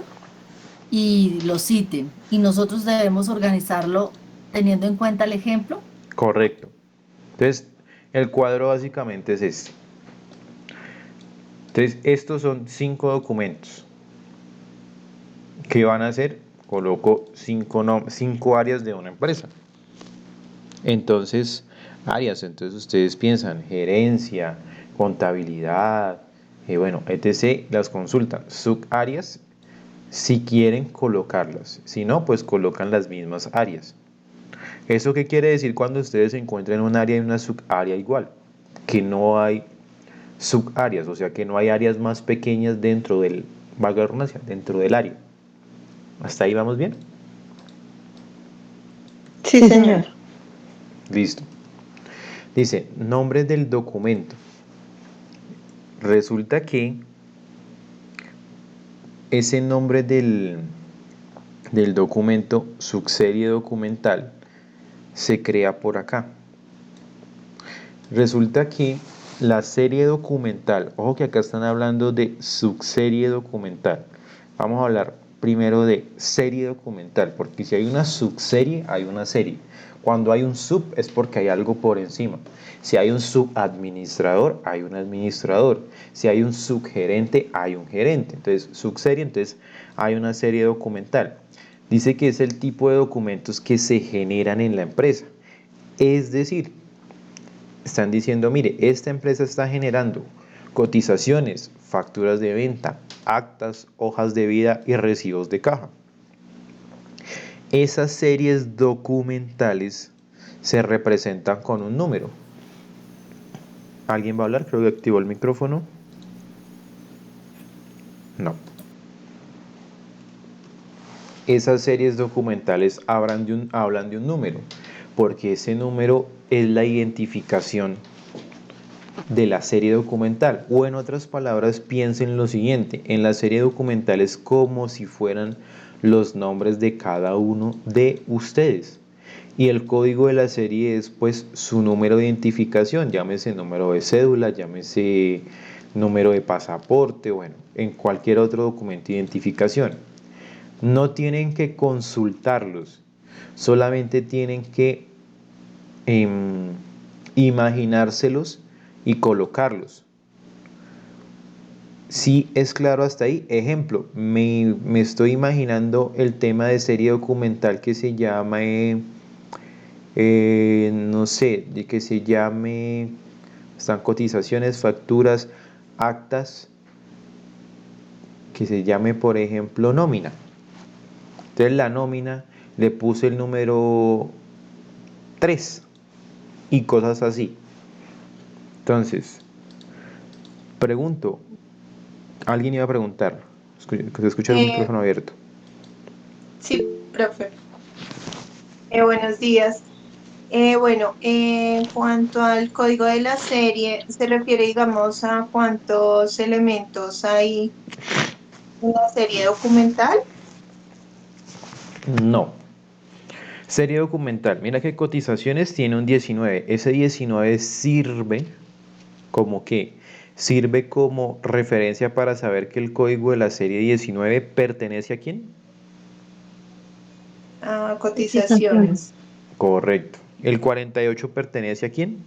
y los ítems, y nosotros debemos organizarlo teniendo en cuenta el ejemplo.
Correcto. Entonces, el cuadro básicamente es este. Entonces, estos son 5 documentos. ¿Qué van a hacer? Coloco 5 áreas de una empresa. Entonces, entonces ustedes piensan, gerencia, contabilidad, bueno, etc., las consultan. Subáreas, si quieren colocarlas. Si no, pues colocan las mismas áreas. ¿Eso qué quiere decir cuando ustedes encuentren un área y una subárea igual? Que no hay subáreas, o sea que no hay áreas más pequeñas dentro del, valga la redundancia, dentro del área. ¿Hasta ahí vamos bien?
Sí, señor.
Listo. Dice, nombre del documento. Resulta que ese nombre del documento, subserie documental, se crea por acá. Resulta que la serie documental, ojo que acá están hablando de subserie documental. Vamos a hablar primero de serie documental, porque si hay una subserie, hay una serie. Cuando hay un sub es porque hay algo por encima. Si hay un subadministrador, hay un administrador. Si hay un subgerente, hay un gerente. Entonces, subserie, entonces hay una serie documental. Dice que es el tipo de documentos que se generan en la empresa. Es decir, están diciendo, mire, esta empresa está generando cotizaciones, facturas de venta, actas, hojas de vida y recibos de caja. Esas series documentales se representan con un número. ¿Alguien va a hablar? Creo que activó el micrófono. No. Esas series documentales hablan de un número, porque ese número es la identificación de la serie documental. O en otras palabras, piensen lo siguiente: en la serie documental es como si fueran los nombres de cada uno de ustedes. Y el código de la serie es pues su número de identificación, llámese número de cédula, llámese número de pasaporte, bueno, en cualquier otro documento de identificación. No tienen que consultarlos, solamente tienen que imaginárselos y colocarlos. Si es claro hasta ahí, ejemplo, me estoy imaginando el tema de serie documental que se llama, no sé, de que se llame, están cotizaciones, facturas, actas, que se llame, por ejemplo, nómina. Entonces la nómina le puse el número 3 y cosas así. Entonces, pregunto, alguien iba a preguntar, se escucha el
Eh,
micrófono abierto.
sí, profe. Buenos días. Bueno, en cuanto al código de la serie, se refiere, digamos, a cuántos elementos hay en la serie documental.
No. Serie documental, mira que cotizaciones tiene un 19. Ese 19 sirve como que sirve como referencia para saber que el código de la serie 19 pertenece a quién.
A cotizaciones.
Correcto. ¿El 48 pertenece a quién?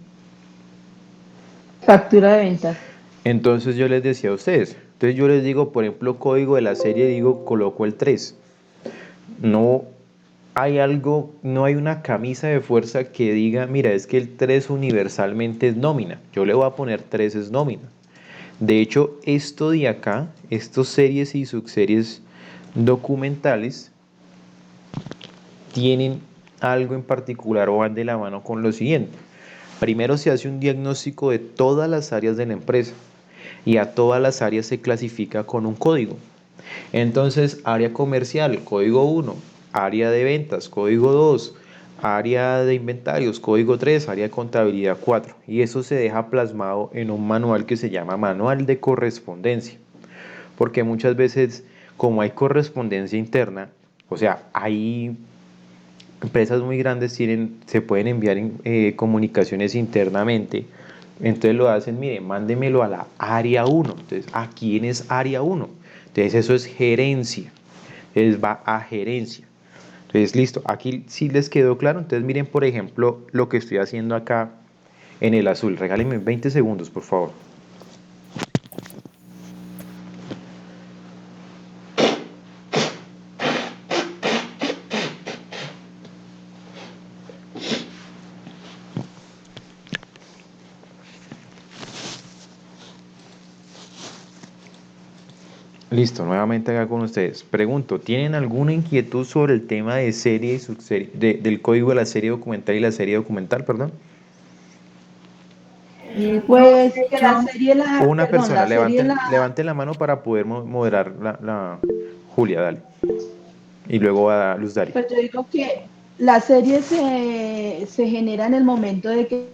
Factura de ventas.
Entonces yo les decía a ustedes, entonces yo les digo, por ejemplo, código de la serie, digo, coloco el 3. No hay algo, no hay una camisa de fuerza que diga, mira, es que el 3 universalmente es nómina. Yo le voy a poner 3 es nómina. De hecho, esto de acá, estos series y subseries documentales, tienen algo en particular o van de la mano con lo siguiente. Primero se hace un diagnóstico de todas las áreas de la empresa y a todas las áreas se clasifica con un código. Entonces, área comercial, código 1, área de ventas, código 2, área de inventarios, código 3, área de contabilidad 4. Y eso se deja plasmado en un manual que se llama manual de correspondencia. Porque muchas veces, como hay correspondencia interna, o sea, hay empresas muy grandes se pueden enviar comunicaciones internamente. Entonces lo hacen, mire, mándemelo a la área 1. Entonces, ¿a quién es área 1? Entonces eso es gerencia. Entonces va a gerencia. Entonces, listo. Aquí sí les quedó claro. Entonces miren, por ejemplo, lo que estoy haciendo acá en el azul. Regálenme 20 segundos, por favor. Listo, nuevamente acá con ustedes. Pregunto, ¿tienen alguna inquietud sobre el tema de serie y subserie, del código de la serie documental y la serie documental, perdón?
Pues
Profe,
que
yo,
la serie,
Una
perdón,
persona,
la serie
levanten la mano para poder moderar Julia, dale. Y luego a Luz Dari.
pues yo digo que la serie se genera en el momento de que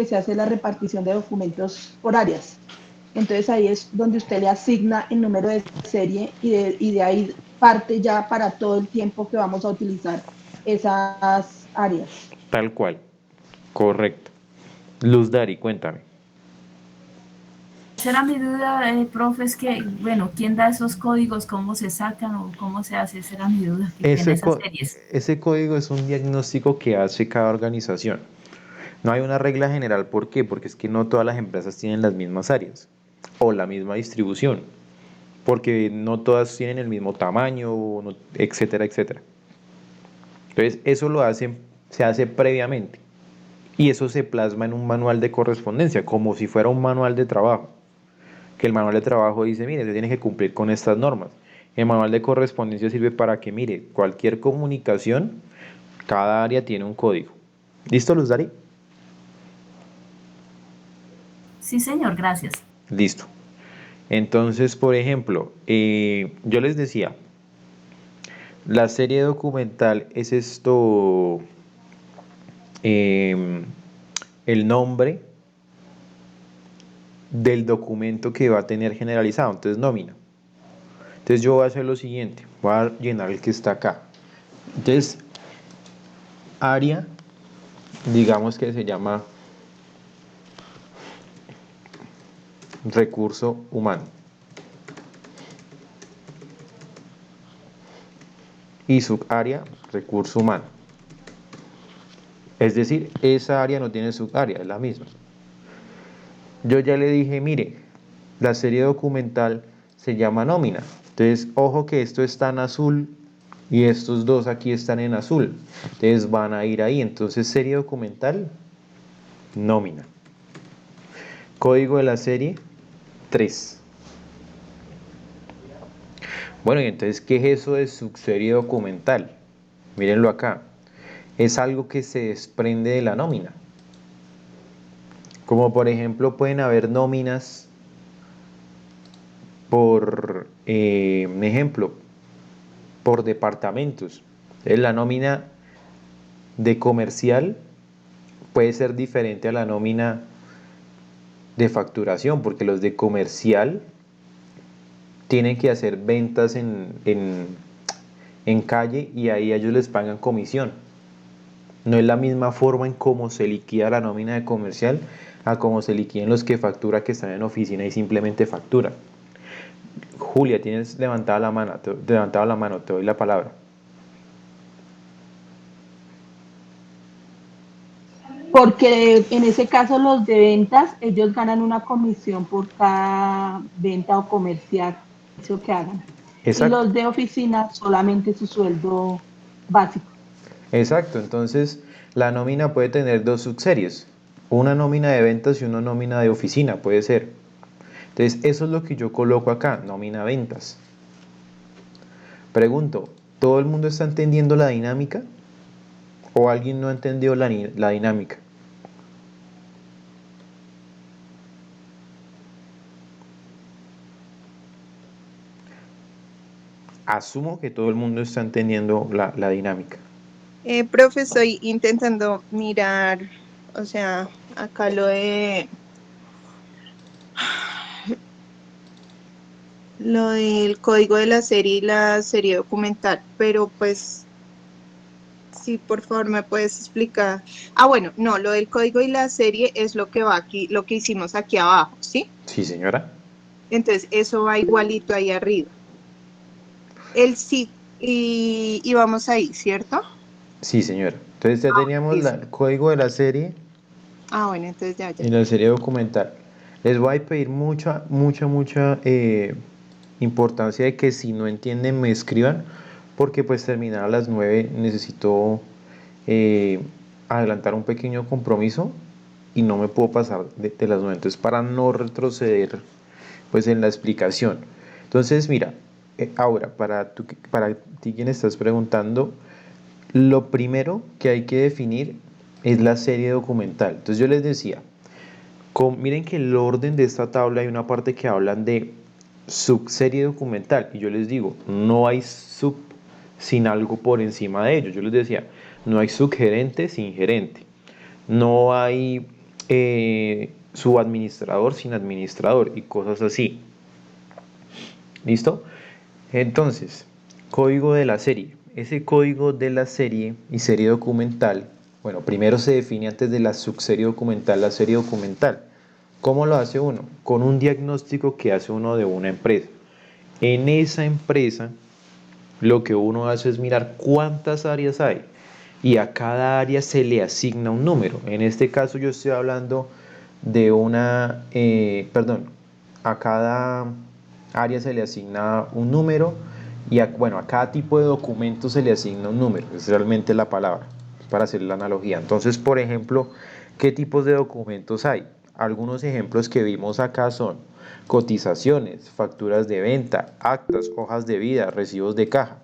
se hace la repartición de documentos por áreas. Entonces ahí es donde usted le asigna el número de serie y de ahí parte ya para todo el tiempo que vamos a utilizar esas áreas.
Tal cual. Correcto. Luz Dari, cuéntame.
esa era mi duda, profe, es que, bueno, ¿quién da esos códigos? ¿Cómo se sacan o cómo se hace? Esa era mi duda que tiene
Ese,
esas
co-
series.
ese código es un diagnóstico que hace cada organización. No hay una regla general. ¿Por qué? Porque es que no todas las empresas tienen las mismas áreas o la misma distribución. Porque no todas tienen el mismo tamaño, etcétera, etcétera. Entonces, eso se hace previamente. Y eso se plasma en un manual de correspondencia, como si fuera un manual de trabajo. Que el manual de trabajo dice, mire, se tiene que cumplir con estas normas. El manual de correspondencia sirve para que, mire, cualquier comunicación, cada área tiene un código. ¿Listo, Luz Dari?
Sí, señor, gracias.
Listo. Entonces, por ejemplo, yo les decía, la serie documental es esto, el nombre del documento que va a tener generalizado, entonces nómina. Entonces yo voy a hacer lo siguiente, voy a llenar el que está acá. Entonces, área, digamos que se llama recurso humano. Y subárea, recurso humano. Es decir, esa área no tiene subárea, es la misma. Yo ya le dije, mire, la serie documental se llama nómina. Entonces, ojo que esto está en azul y estos dos aquí están en azul. Entonces van a ir ahí. Entonces, serie documental, nómina. Código de la serie, 3. Bueno, y entonces, ¿qué es eso de subserie documental? Mírenlo acá. Es algo que se desprende de la nómina. Como por ejemplo, pueden haber nóminas por, un ejemplo, por departamentos. Entonces, la nómina de comercial puede ser diferente a la nómina de facturación, porque los de comercial tienen que hacer ventas en calle y ahí ellos les pagan comisión. No es la misma forma en cómo se liquida la nómina de comercial a cómo se liquidan los que factura que están en oficina y simplemente factura. Julia, tienes levantada la mano, te doy la palabra.
Porque en ese caso los de ventas, ellos ganan una comisión por cada venta o comercial que hagan. Y
Exacto,
los de oficina solamente su sueldo básico.
exacto. Entonces, la nómina puede tener dos subseries. Una nómina de ventas y una nómina de oficina, puede ser. Entonces, eso es lo que yo coloco acá, nómina ventas. Pregunto, ¿todo el mundo está entendiendo la dinámica? ¿O alguien no ha entendido la dinámica? Asumo que todo el mundo está entendiendo la dinámica.
Profe, estoy intentando mirar, o sea, acá lo del código de la serie y la serie documental, pero pues sí, por favor, me puedes explicar. Ah, bueno, no, lo del código y la serie es lo que va aquí, lo que hicimos aquí abajo, ¿sí?
Sí, señora.
Entonces, eso va igualito ahí arriba. El sí, y vamos ahí, ¿cierto?
Sí, señora. Entonces ya teníamos
Listo.
el código de la serie
Ah, bueno, entonces ya.
y la serie documental. Les voy a pedir mucha importancia de que si no entienden me escriban, porque pues terminar a las 9 necesito eh, adelantar un pequeño compromiso y no me puedo pasar de las 9. Entonces, para no retroceder pues en la explicación. Entonces, mira, ahora, para ti quien estás preguntando, lo primero que hay que definir es la serie documental. Entonces yo les decía, miren que el orden de esta tabla hay una parte que hablan de subserie documental y yo les digo, no hay sub sin algo por encima de ello. Yo les decía, no hay subgerente sin gerente, no hay subadministrador sin administrador y cosas así. ¿Listo? Entonces, código de la serie. Ese código de la serie y serie documental, bueno, primero se define antes de la subserie documental, la serie documental. ¿Cómo lo hace uno? Con un diagnóstico que hace uno de una empresa. En esa empresa, lo que uno hace es mirar cuántas áreas hay y a cada área se le asigna un número. En este caso yo estoy hablando de a cada área se le asigna un número Y bueno, a cada tipo de documento se le asigna un número, es realmente la palabra, para hacer la analogía. Entonces, por ejemplo, ¿qué tipos de documentos hay? Algunos ejemplos que vimos acá son cotizaciones, facturas de venta, actas, hojas de vida, recibos de caja.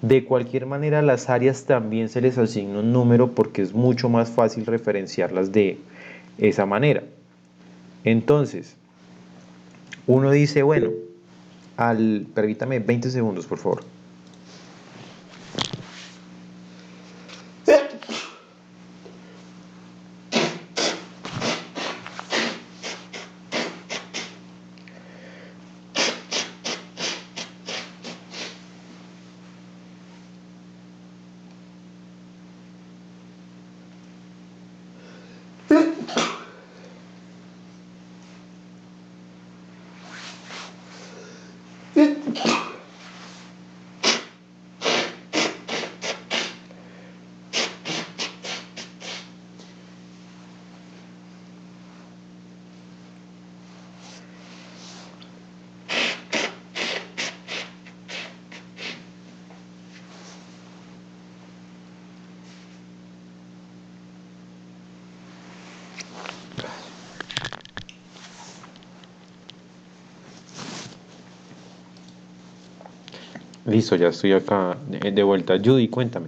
De cualquier manera, a las áreas también se les asigna un número porque es mucho más fácil referenciarlas de esa manera. Entonces, uno dice, bueno, permítame 20 segundos, por favor. Listo, ya estoy acá de vuelta. Judy, cuéntame.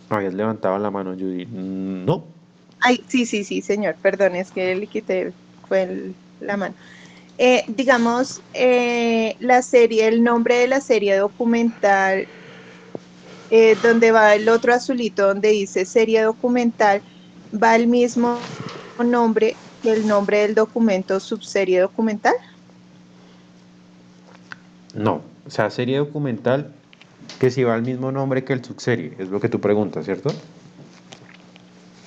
Habías levantado la mano, Judy. No.
Ay, sí, sí, sí, señor, perdón, es que le quité la mano. Digamos, la serie, el nombre de la serie documental, donde va el otro azulito, donde dice serie documental, va el mismo nombre que el nombre del documento subserie documental.
No. O sea, serie documental que si va al mismo nombre que el subserie, es lo que tú preguntas, ¿cierto?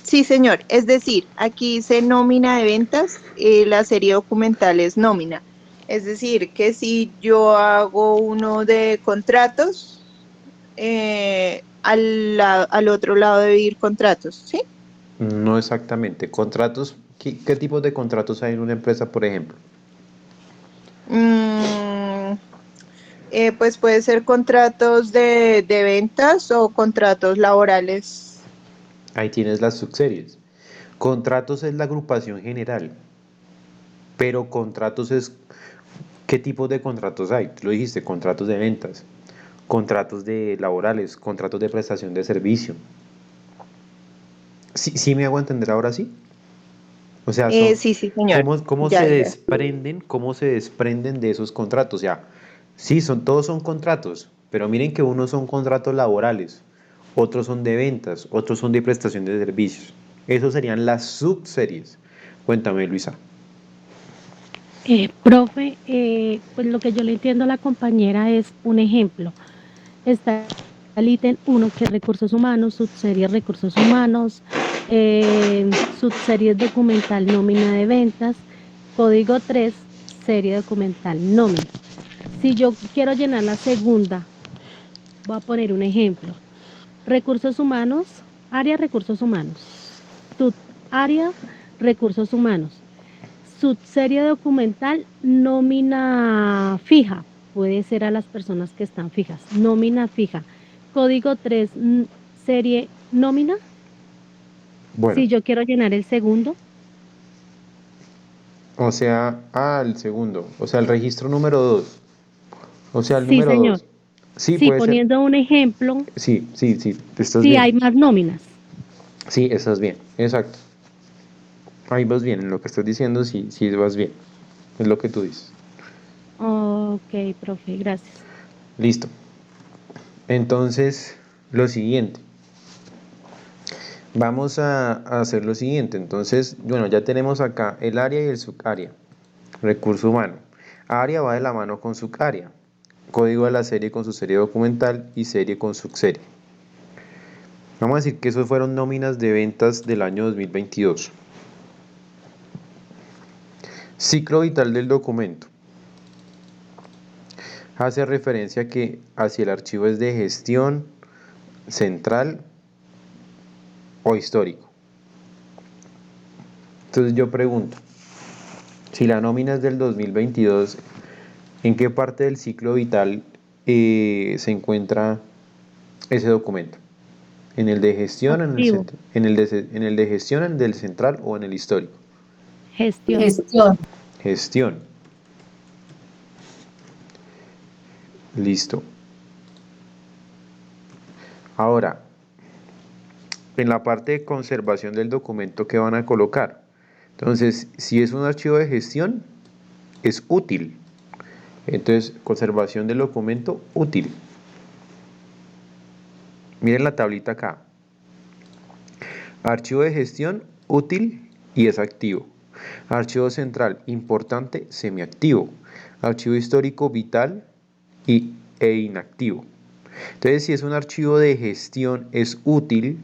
Sí, señor. Es decir, aquí dice nómina de ventas, la serie documental es nómina. Es decir, que si yo hago uno de contratos, al otro lado debe ir contratos, ¿sí?
No exactamente. Contratos, ¿qué tipos de contratos hay en una empresa, por ejemplo?
Mm, pues puede ser contratos de ventas o contratos laborales.
Ahí tienes las subseries. Contratos es la agrupación general, pero contratos es qué tipos de contratos hay. Tú lo dijiste, contratos de ventas, contratos de laborales, contratos de prestación de servicio. ¿Sí, sí me hago entender ahora sí? O sea,
Sí, sí, señor.
cómo
Ya, ya.
cómo se desprenden de esos contratos. O sea, sí, todos son contratos, pero miren que unos son contratos laborales, otros son de ventas, otros son de prestación de servicios. Esos serían las subseries. Cuéntame, Luisa.
Profe, pues lo que yo le entiendo a la compañera es un ejemplo. Está el ítem 1 que es recursos humanos, subserie recursos humanos, subserie documental nómina de ventas, código 3 serie documental nómina. Si yo quiero llenar la segunda, voy a poner un ejemplo. Recursos humanos, área recursos humanos, subárea recursos humanos. Subserie documental, nómina fija. Puede ser a las personas que están fijas. Nómina fija. Código 3, serie nómina.
Bueno,
Si yo quiero llenar el segundo.
o sea, el segundo, o sea, el registro número 2, o sea, el
Sí,
número
señor.
2. Sí,
Sí,
puede ser.
poniendo un ejemplo,
Sí, sí, sí, estás
si
bien.
hay más nóminas.
Sí, estás bien, exacto. Ahí vas bien, en lo que estás diciendo, sí, sí vas bien. Es lo que tú dices.
Ok, profe, gracias.
Listo. Entonces, lo siguiente. Vamos a hacer lo siguiente. Entonces, bueno, ya tenemos acá el área y el subárea. Recurso humano. Área va de la mano con subárea. Código de la serie con su serie documental y serie con subserie. Vamos a decir que esos fueron nóminas de ventas del año 2022. Ciclo vital del documento. Hace referencia a que hacia el archivo es de gestión, central o histórico. Entonces yo pregunto, Si la nómina es del 2022, ¿en qué parte del ciclo vital se encuentra ese documento? ¿En el de gestión,
Activo.
en el de gestión, en el del central o en el histórico?
Gestión.
Gestión.
Gestión. Listo. Ahora, en la parte de conservación del documento, ¿qué van a colocar? Entonces, si es un archivo de gestión, es útil. Entonces, conservación del documento, útil. Miren la tablita acá. Archivo de gestión, útil y es activo. Archivo central, importante, semiactivo. Archivo histórico, vital e inactivo. Entonces, si es un archivo de gestión, es útil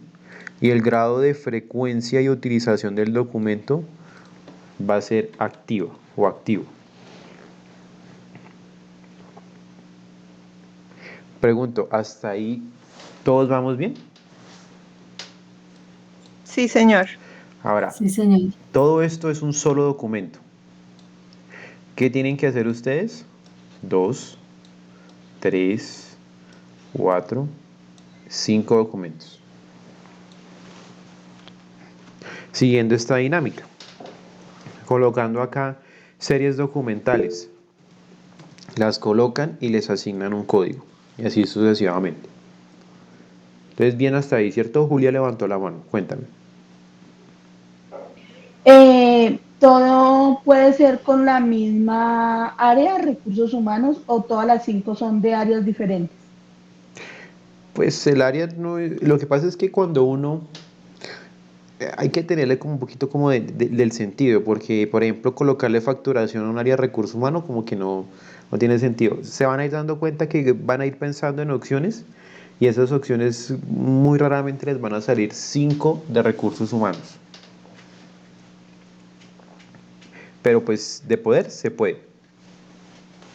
y el grado de frecuencia y utilización del documento va a ser activo o activo. Pregunto, ¿hasta ahí todos vamos bien?
Sí, señor.
Ahora,
Sí, señor.
todo esto es un solo documento. ¿Qué tienen que hacer ustedes? 2, 3, 4, 5 documentos. Siguiendo esta dinámica, colocando acá series documentales, las colocan y les asignan un código, y así sucesivamente. Entonces, bien hasta ahí, ¿cierto? Julia levantó la mano, cuéntame.
Todo puede ser con la misma área, recursos humanos, o todas las 5 son de áreas diferentes.
Pues el área no, lo que pasa es que cuando uno hay que tenerle como un poquito como del sentido, porque por ejemplo colocarle facturación a un área de recursos humanos como que no tiene sentido. Se van a ir dando cuenta que van a ir pensando en opciones y esas opciones muy raramente les van a salir 5 de recursos humanos. Pero pues de poder se puede.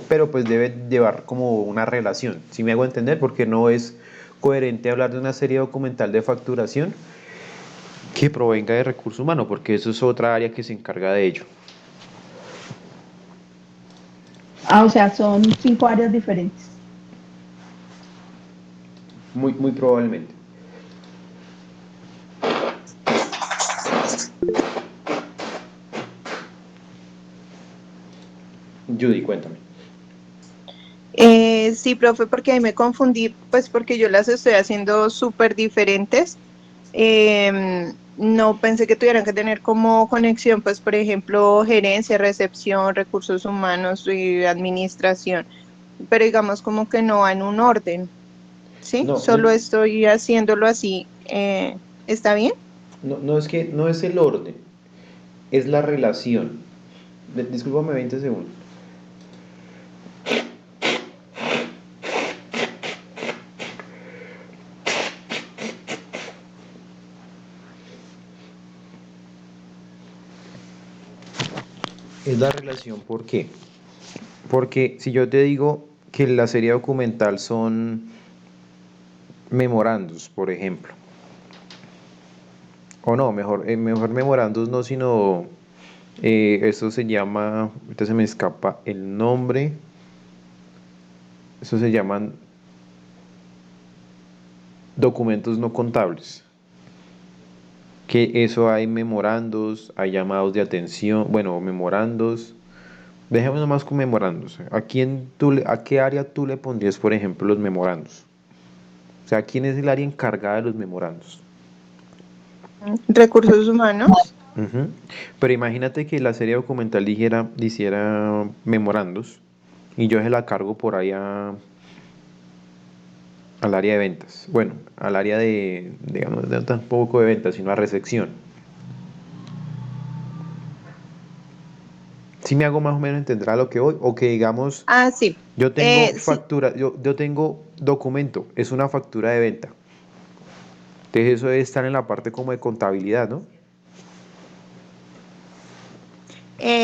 Pero pues debe llevar como una relación, si me hago entender, porque no es coherente hablar de una serie documental de facturación que provenga de recursos humanos, porque eso es otra área que se encarga de ello.
O sea, son 5 áreas diferentes.
Muy probablemente. Judy, cuéntame.
Sí, profe, porque ahí me confundí, pues porque yo las estoy haciendo súper diferentes. No pensé que tuvieran que tener como conexión, pues, por ejemplo, gerencia, recepción, recursos humanos y administración, pero digamos como que no va en un orden, ¿sí?
No,
Solo estoy haciéndolo así. ¿Está bien?
no es que no es el orden, es la relación. Discúlpame 20 segundos. Es la relación, ¿por qué? Porque si yo te digo que la serie documental son memorandos, por ejemplo, o no, mejor memorandos no, sino esto se llama, ahorita se me escapa el nombre, eso se llaman documentos no contables. Que eso hay memorandos, hay llamados de atención, bueno, memorandos. Dejemos nomás con memorandos. ¿A qué área tú le pondrías, por ejemplo, los memorandos? O sea, ¿quién es el área encargada de los memorandos?
Recursos humanos.
Ujú. Pero imagínate que la serie documental hiciera memorandos y yo se la cargo por ahí al área de ventas. Bueno, al área digamos, no tampoco de ventas, sino a recepción. Si me hago más o menos entender a lo que voy, o que digamos,
Ah, sí.
yo tengo
Sí,
factura, yo tengo documento, es una factura de venta. Entonces eso debe estar en la parte como de contabilidad, ¿no?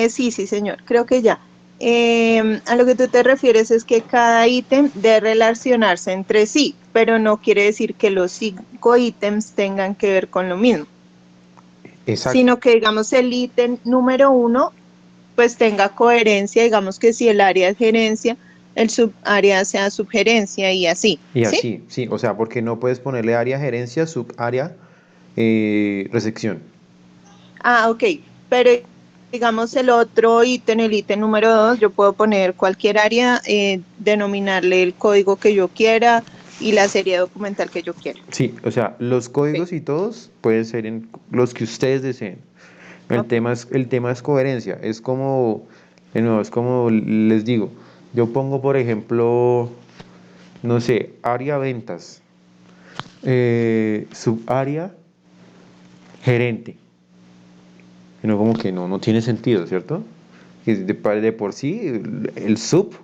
Sí, sí, señor, creo que ya. A lo que tú te refieres es que cada ítem debe relacionarse entre sí, pero no quiere decir que los 5 ítems tengan que ver con lo mismo,
Exacto.
sino que digamos el ítem número 1 pues tenga coherencia, digamos que si el área es gerencia, el subárea sea subgerencia y así,
Y
¿sí?
así, sí, o sea, porque no puedes ponerle área gerencia, subárea, recepción.
Ah, ok, pero digamos el otro ítem, el ítem número 2, yo puedo poner cualquier área, denominarle el código que yo quiera y la serie documental que yo quiera.
Sí, o sea, los
Ok,
códigos y todos pueden ser en los que ustedes deseen.
ok.
El tema es coherencia, es como, de nuevo, es como les digo, yo pongo, por ejemplo, no sé, área ventas, subárea gerente, sino como que no tiene sentido, ¿cierto? Que de por sí el sub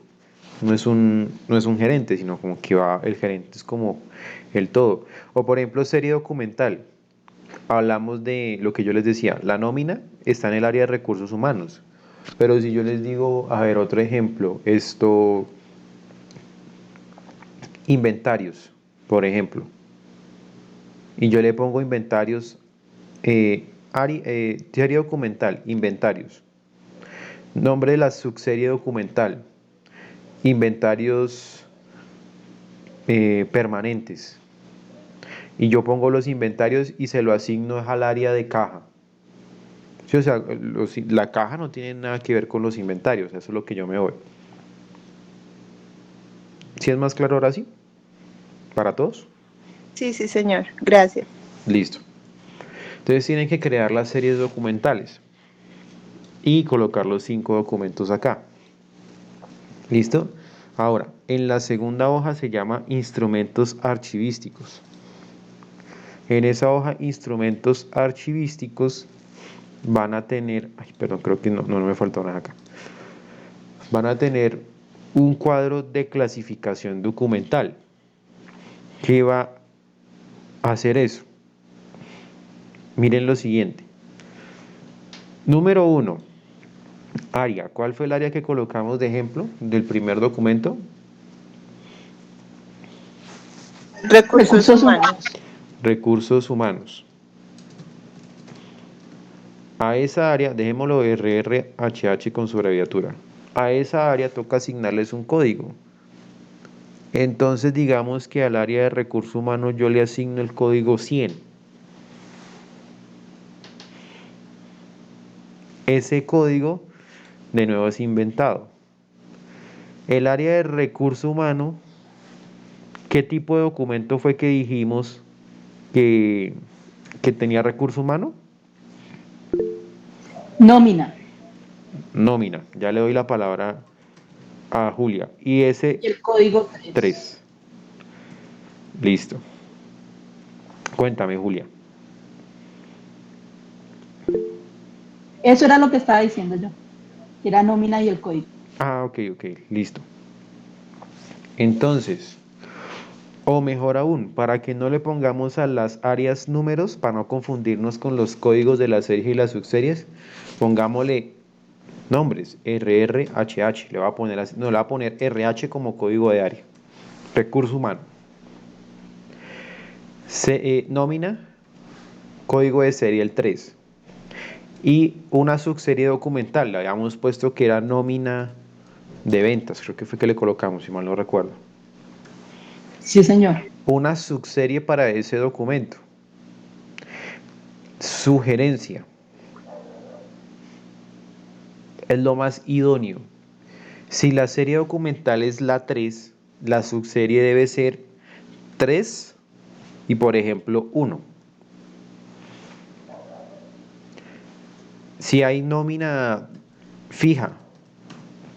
no es un gerente, sino como que va, el gerente es como el todo. O por ejemplo, serie documental. Hablamos de lo que yo les decía, la nómina está en el área de recursos humanos. Pero si yo les digo, a ver, otro ejemplo, inventarios, por ejemplo, y yo le pongo inventarios, serie documental, inventarios, nombre de la subserie documental, inventarios permanentes, y yo pongo los inventarios y se lo asigno al área de caja. Sí, o sea, la caja no tiene nada que ver con los inventarios, eso es lo que yo me voy. ¿Sí es más claro ahora sí? ¿Para todos?
Sí, sí, señor, gracias.
Listo. Entonces tienen que crear las series documentales y colocar los 5 documentos acá. ¿Listo? Ahora, en la segunda hoja se llama instrumentos archivísticos. En esa hoja, instrumentos archivísticos, van a tener, ay, perdón, creo que no me faltó nada acá. Van a tener un cuadro de clasificación documental. ¿Qué va a hacer eso? Miren lo siguiente. Número uno, área. ¿Cuál fue el área que colocamos de ejemplo del primer documento?
Recursos
Recursos
humanos.
humanos.
Recursos humanos. A esa área, dejémoslo RRHH con su abreviatura. A esa área toca asignarles un código. Entonces digamos que al área de recursos humanos yo le asigno el código 100. Ese código de nuevo es inventado. El área de recurso humano, ¿qué tipo de documento fue que dijimos que, que tenía recurso humano?
Nómina.
Nómina. Ya le doy la palabra a Julia. Y ese
Y el código 3.
3. Listo. Cuéntame, Julia.
Eso era lo que estaba diciendo yo, que era nómina y el código.
Ah, ok, listo. Entonces, o mejor aún, para que no le pongamos a las áreas números, para no confundirnos con los códigos de la serie y las subseries, pongámosle nombres, RRHH. Le voy a poner así, no, le voy a poner RH como código de área. Recurso humano. Nómina, código de serie el 3. Y una subserie documental, le habíamos puesto que era nómina de ventas, creo que fue que le colocamos, si mal no recuerdo.
Sí, señor.
Una subserie para ese documento. Sugerencia. Es lo más idóneo. Si la serie documental es la 3, la subserie debe ser 3 y por ejemplo 1. Si hay nómina fija,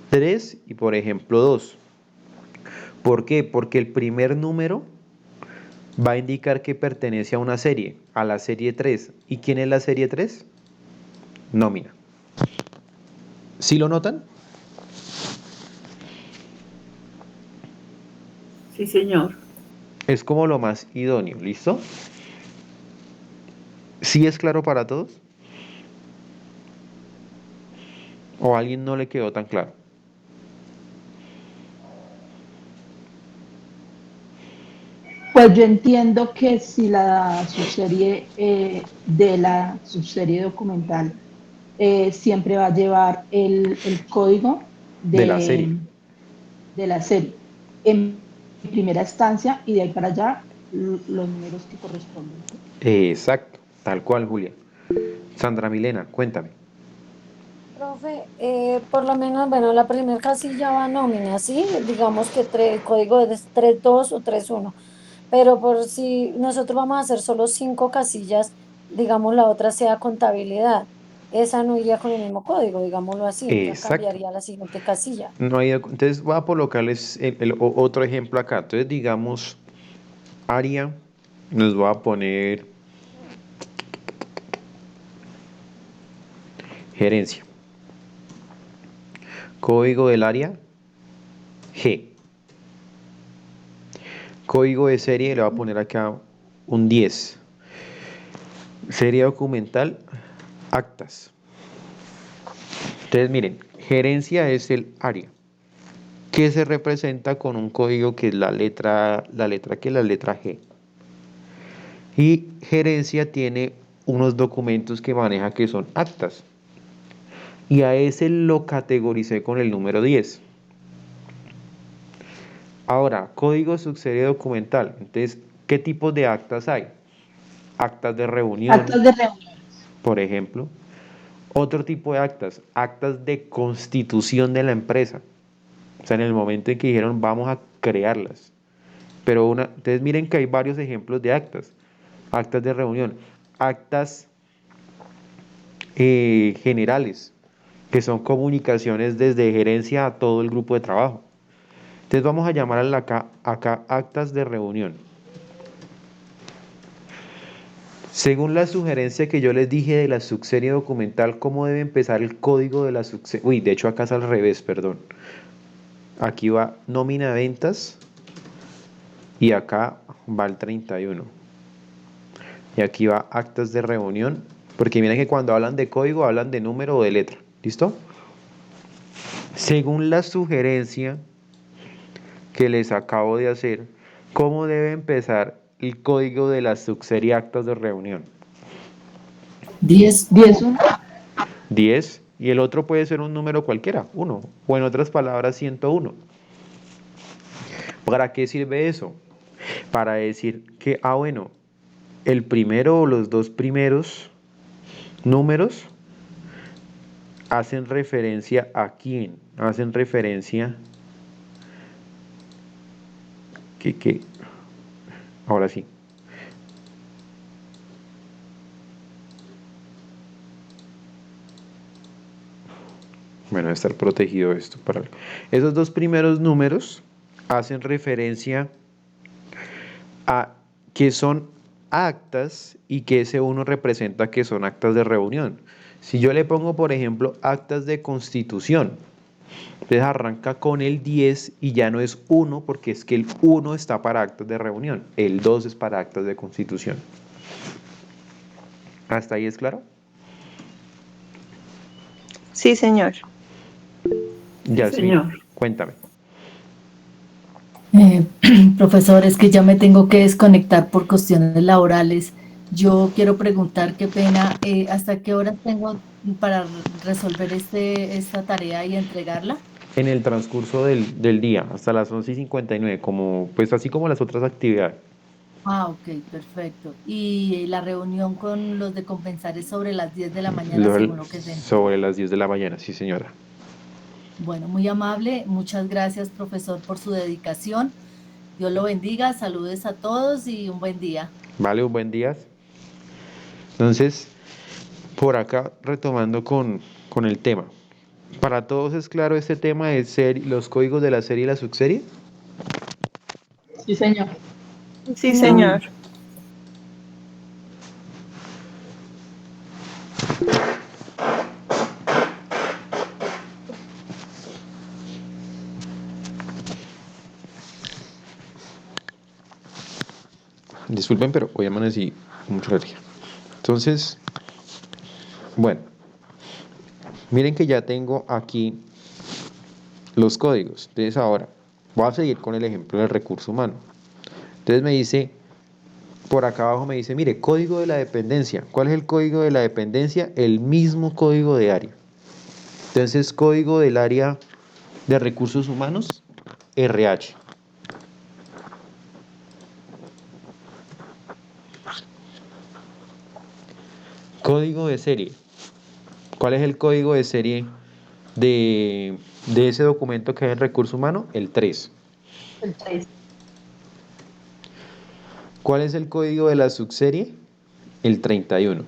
3 y por ejemplo 2. ¿Por qué? Porque el primer número va a indicar que pertenece a una serie, a la serie 3. ¿Y quién es la serie 3? Nómina. ¿Sí lo notan?
Sí, señor.
Es como lo más idóneo, ¿listo? ¿Sí es claro para todos? ¿O a alguien no le quedó tan claro?
Pues yo entiendo que si la subserie de la subserie documental siempre va a llevar el código
De la serie.
de la serie en primera instancia y de ahí para allá los números que corresponden. ¿Sí?
Exacto, tal cual, Julia. Sandra Milena, cuéntame.
Profe, por lo menos, bueno, la primera casilla va nómina, ¿sí? Digamos que el código es 3.2 o 3.1, pero por si nosotros vamos a hacer solo 5 casillas, digamos la otra sea contabilidad, esa no iría con el mismo código, digámoslo así, ya
Exacto.
cambiaría a la siguiente casilla.
No hay, entonces voy a colocarles otro ejemplo acá. Entonces, digamos, área, nos voy a poner gerencia. Código del área, G. Código de serie, le voy a poner acá un 10. Serie documental, actas. Entonces, miren, gerencia es el área, que se representa con un código que es la letra G. Y gerencia tiene unos documentos que maneja que son actas. Y a ese lo categoricé con el número 10. Ahora, código subserie documental. Entonces, ¿qué tipos de actas hay? Actas de reunión,
Actos de reunión.
por ejemplo. Otro tipo de actas, actas de constitución de la empresa. O sea, en el momento en que dijeron vamos a crearlas. Pero entonces miren que hay varios ejemplos de actas. Actas de reunión, actas generales, que son comunicaciones desde gerencia a todo el grupo de trabajo. Entonces vamos a llamar acá actas de reunión. Según la sugerencia que yo les dije de la subserie documental, ¿cómo debe empezar el código de la subserie? Uy, de hecho acá es al revés, perdón. Aquí va nómina de ventas y acá va el 31. Y aquí va actas de reunión, porque miren que cuando hablan de código hablan de número o de letra. ¿Listo? Según la sugerencia que les acabo de hacer, ¿cómo debe empezar el código de la subserie actas de reunión?
10.
10-1.
10 y el otro puede ser un número cualquiera, 1, o en otras palabras 101. ¿Para qué sirve eso? Para decir que, bueno, el primero o los dos primeros números hacen referencia a quién, hacen referencia que, ahora sí. Bueno, debe estar protegido esto para algo. Esos dos primeros números hacen referencia a que son actas y que ese uno representa que son actas de reunión. Si yo le pongo, por ejemplo, actas de constitución, entonces arranca con el 10 y ya no es 1 porque es que el 1 está para actas de reunión, el 2 es para actas de constitución. ¿Hasta ahí es claro?
Sí, señor.
Ya, sí, cuéntame.
Profesor, es que ya me tengo que desconectar por cuestiones laborales. Yo quiero preguntar, qué pena, ¿hasta qué horas tengo para resolver esta tarea y entregarla?
En el transcurso del día, hasta las 11:59, como, pues así como las otras actividades.
Ah, ok, perfecto. Y la reunión con los de compensar es sobre las 10 de la mañana, según lo que se entiende.
Sobre las 10 de la mañana, sí, señora.
Bueno, muy amable. Muchas gracias, profesor, por su dedicación. Dios lo bendiga. Saludes a todos y un buen día.
Vale, un buen día. Entonces, por acá, retomando con el tema. ¿Para todos es claro este tema de los códigos de la serie y la subserie?
Sí, señor.
Sí, señor.
Disculpen, pero hoy amanecí con mucha alergia. Entonces, bueno, miren que ya tengo aquí los códigos. Entonces ahora, voy a seguir con el ejemplo del recurso humano. Entonces me dice por acá abajo me dice, mire, código de la dependencia. ¿Cuál es el código de la dependencia? El mismo código de área. Entonces, código del área de recursos humanos, RH. Código de serie. ¿Cuál es el código de serie de ese documento que hay en recurso humano? El 3.
El 3.
¿Cuál es el código de la subserie? El 31.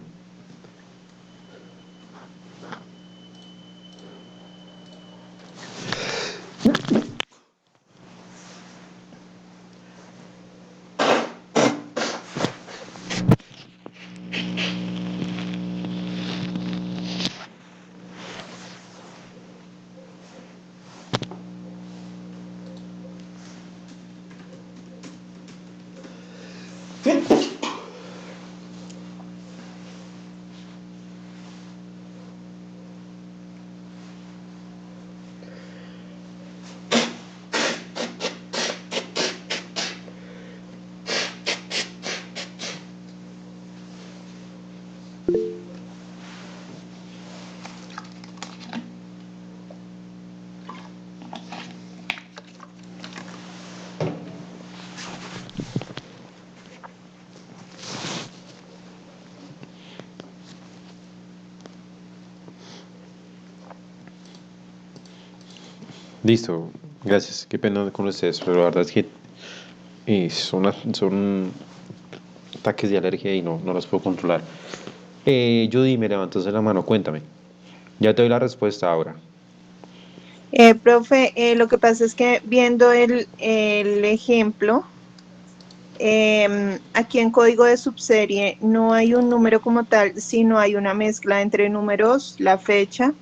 Listo, gracias. Qué pena con ustedes, pero la verdad es que son ataques de alergia y no los puedo controlar. Judy, me levantaste la mano, cuéntame. Ya te doy la respuesta ahora.
Profe, lo que pasa es que viendo el ejemplo, aquí en código de subserie no hay un número como tal, sino hay una mezcla entre números, la fecha.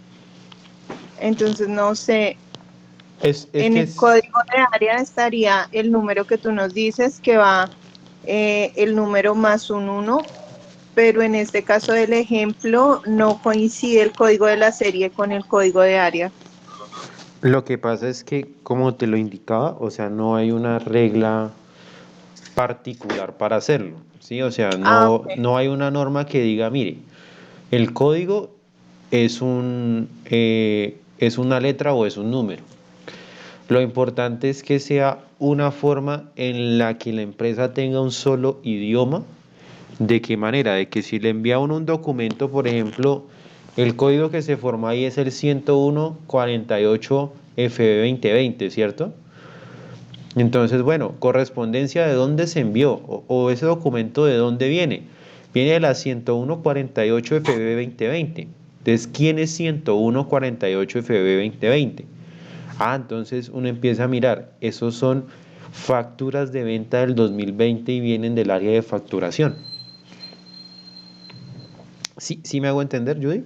Entonces, no sé,
Es
en
que
el código de área estaría el número que tú nos dices, que va el número más un 1, pero en este caso del ejemplo no coincide el código de la serie con el código de área.
lo que pasa es que, como te lo indicaba, o sea, no hay una regla particular para hacerlo, ¿sí? O sea,
Ah, ok.
no hay una norma que diga, mire, el código es una letra o es un número. Lo importante es que sea una forma en la que la empresa tenga un solo idioma. ¿De qué manera? De que si le envía uno un documento, por ejemplo, el código que se forma ahí es el 10148 FB 2020, ¿cierto? Entonces, bueno, correspondencia de dónde se envió o ese documento de dónde viene. Viene de la 10148 FB 2020. Entonces, ¿quién es 10148 FB 2020? Ah, entonces uno empieza a mirar, esos son facturas de venta del 2020 y vienen del área de facturación. ¿Sí, sí me hago entender, Judy?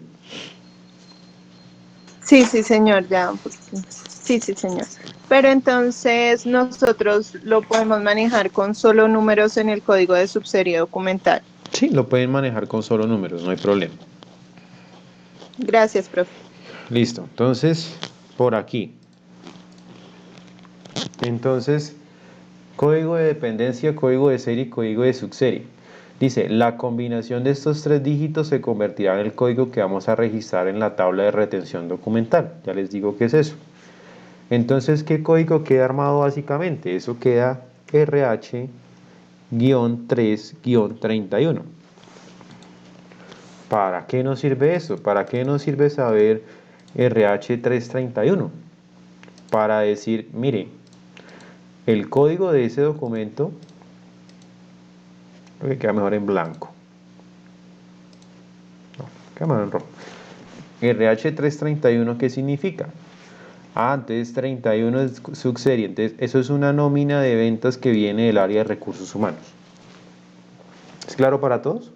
Sí, sí, señor, ya. Sí, sí, señor. Pero entonces nosotros lo podemos manejar con solo números en el código de subserie documental.
Sí, lo pueden manejar con solo números, no hay problema.
Gracias, profe.
Listo, entonces, por aquí. Entonces, código de dependencia, código de serie y código de subserie. Dice, la combinación de estos 3 dígitos se convertirá en el código que vamos a registrar en la tabla de retención documental. Ya les digo qué es eso. Entonces, ¿qué código queda armado básicamente? Eso queda RH-3-31. ¿Para qué nos sirve eso? ¿Para qué nos sirve saber RH-331? Para decir, mire, el código de ese documento, creo que queda mejor en blanco. No, queda mejor en rojo. RH-331, ¿qué significa? Ah, entonces 31 es subserie. Entonces, eso es una nómina de ventas que viene del área de recursos humanos. ¿Es claro para todos?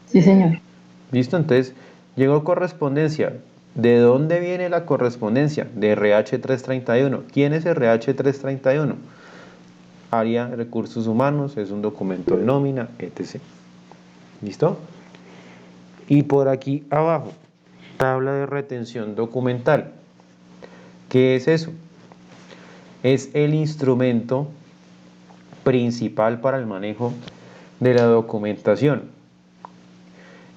Sí, señor.
Listo, entonces llegó correspondencia. ¿De dónde viene la correspondencia? De RH-331. ¿Quién es RH-331? Área de recursos humanos, es un documento de nómina, etc. ¿Listo? Y por aquí abajo, tabla de retención documental. ¿Qué es eso? es el instrumento principal para el manejo de la documentación.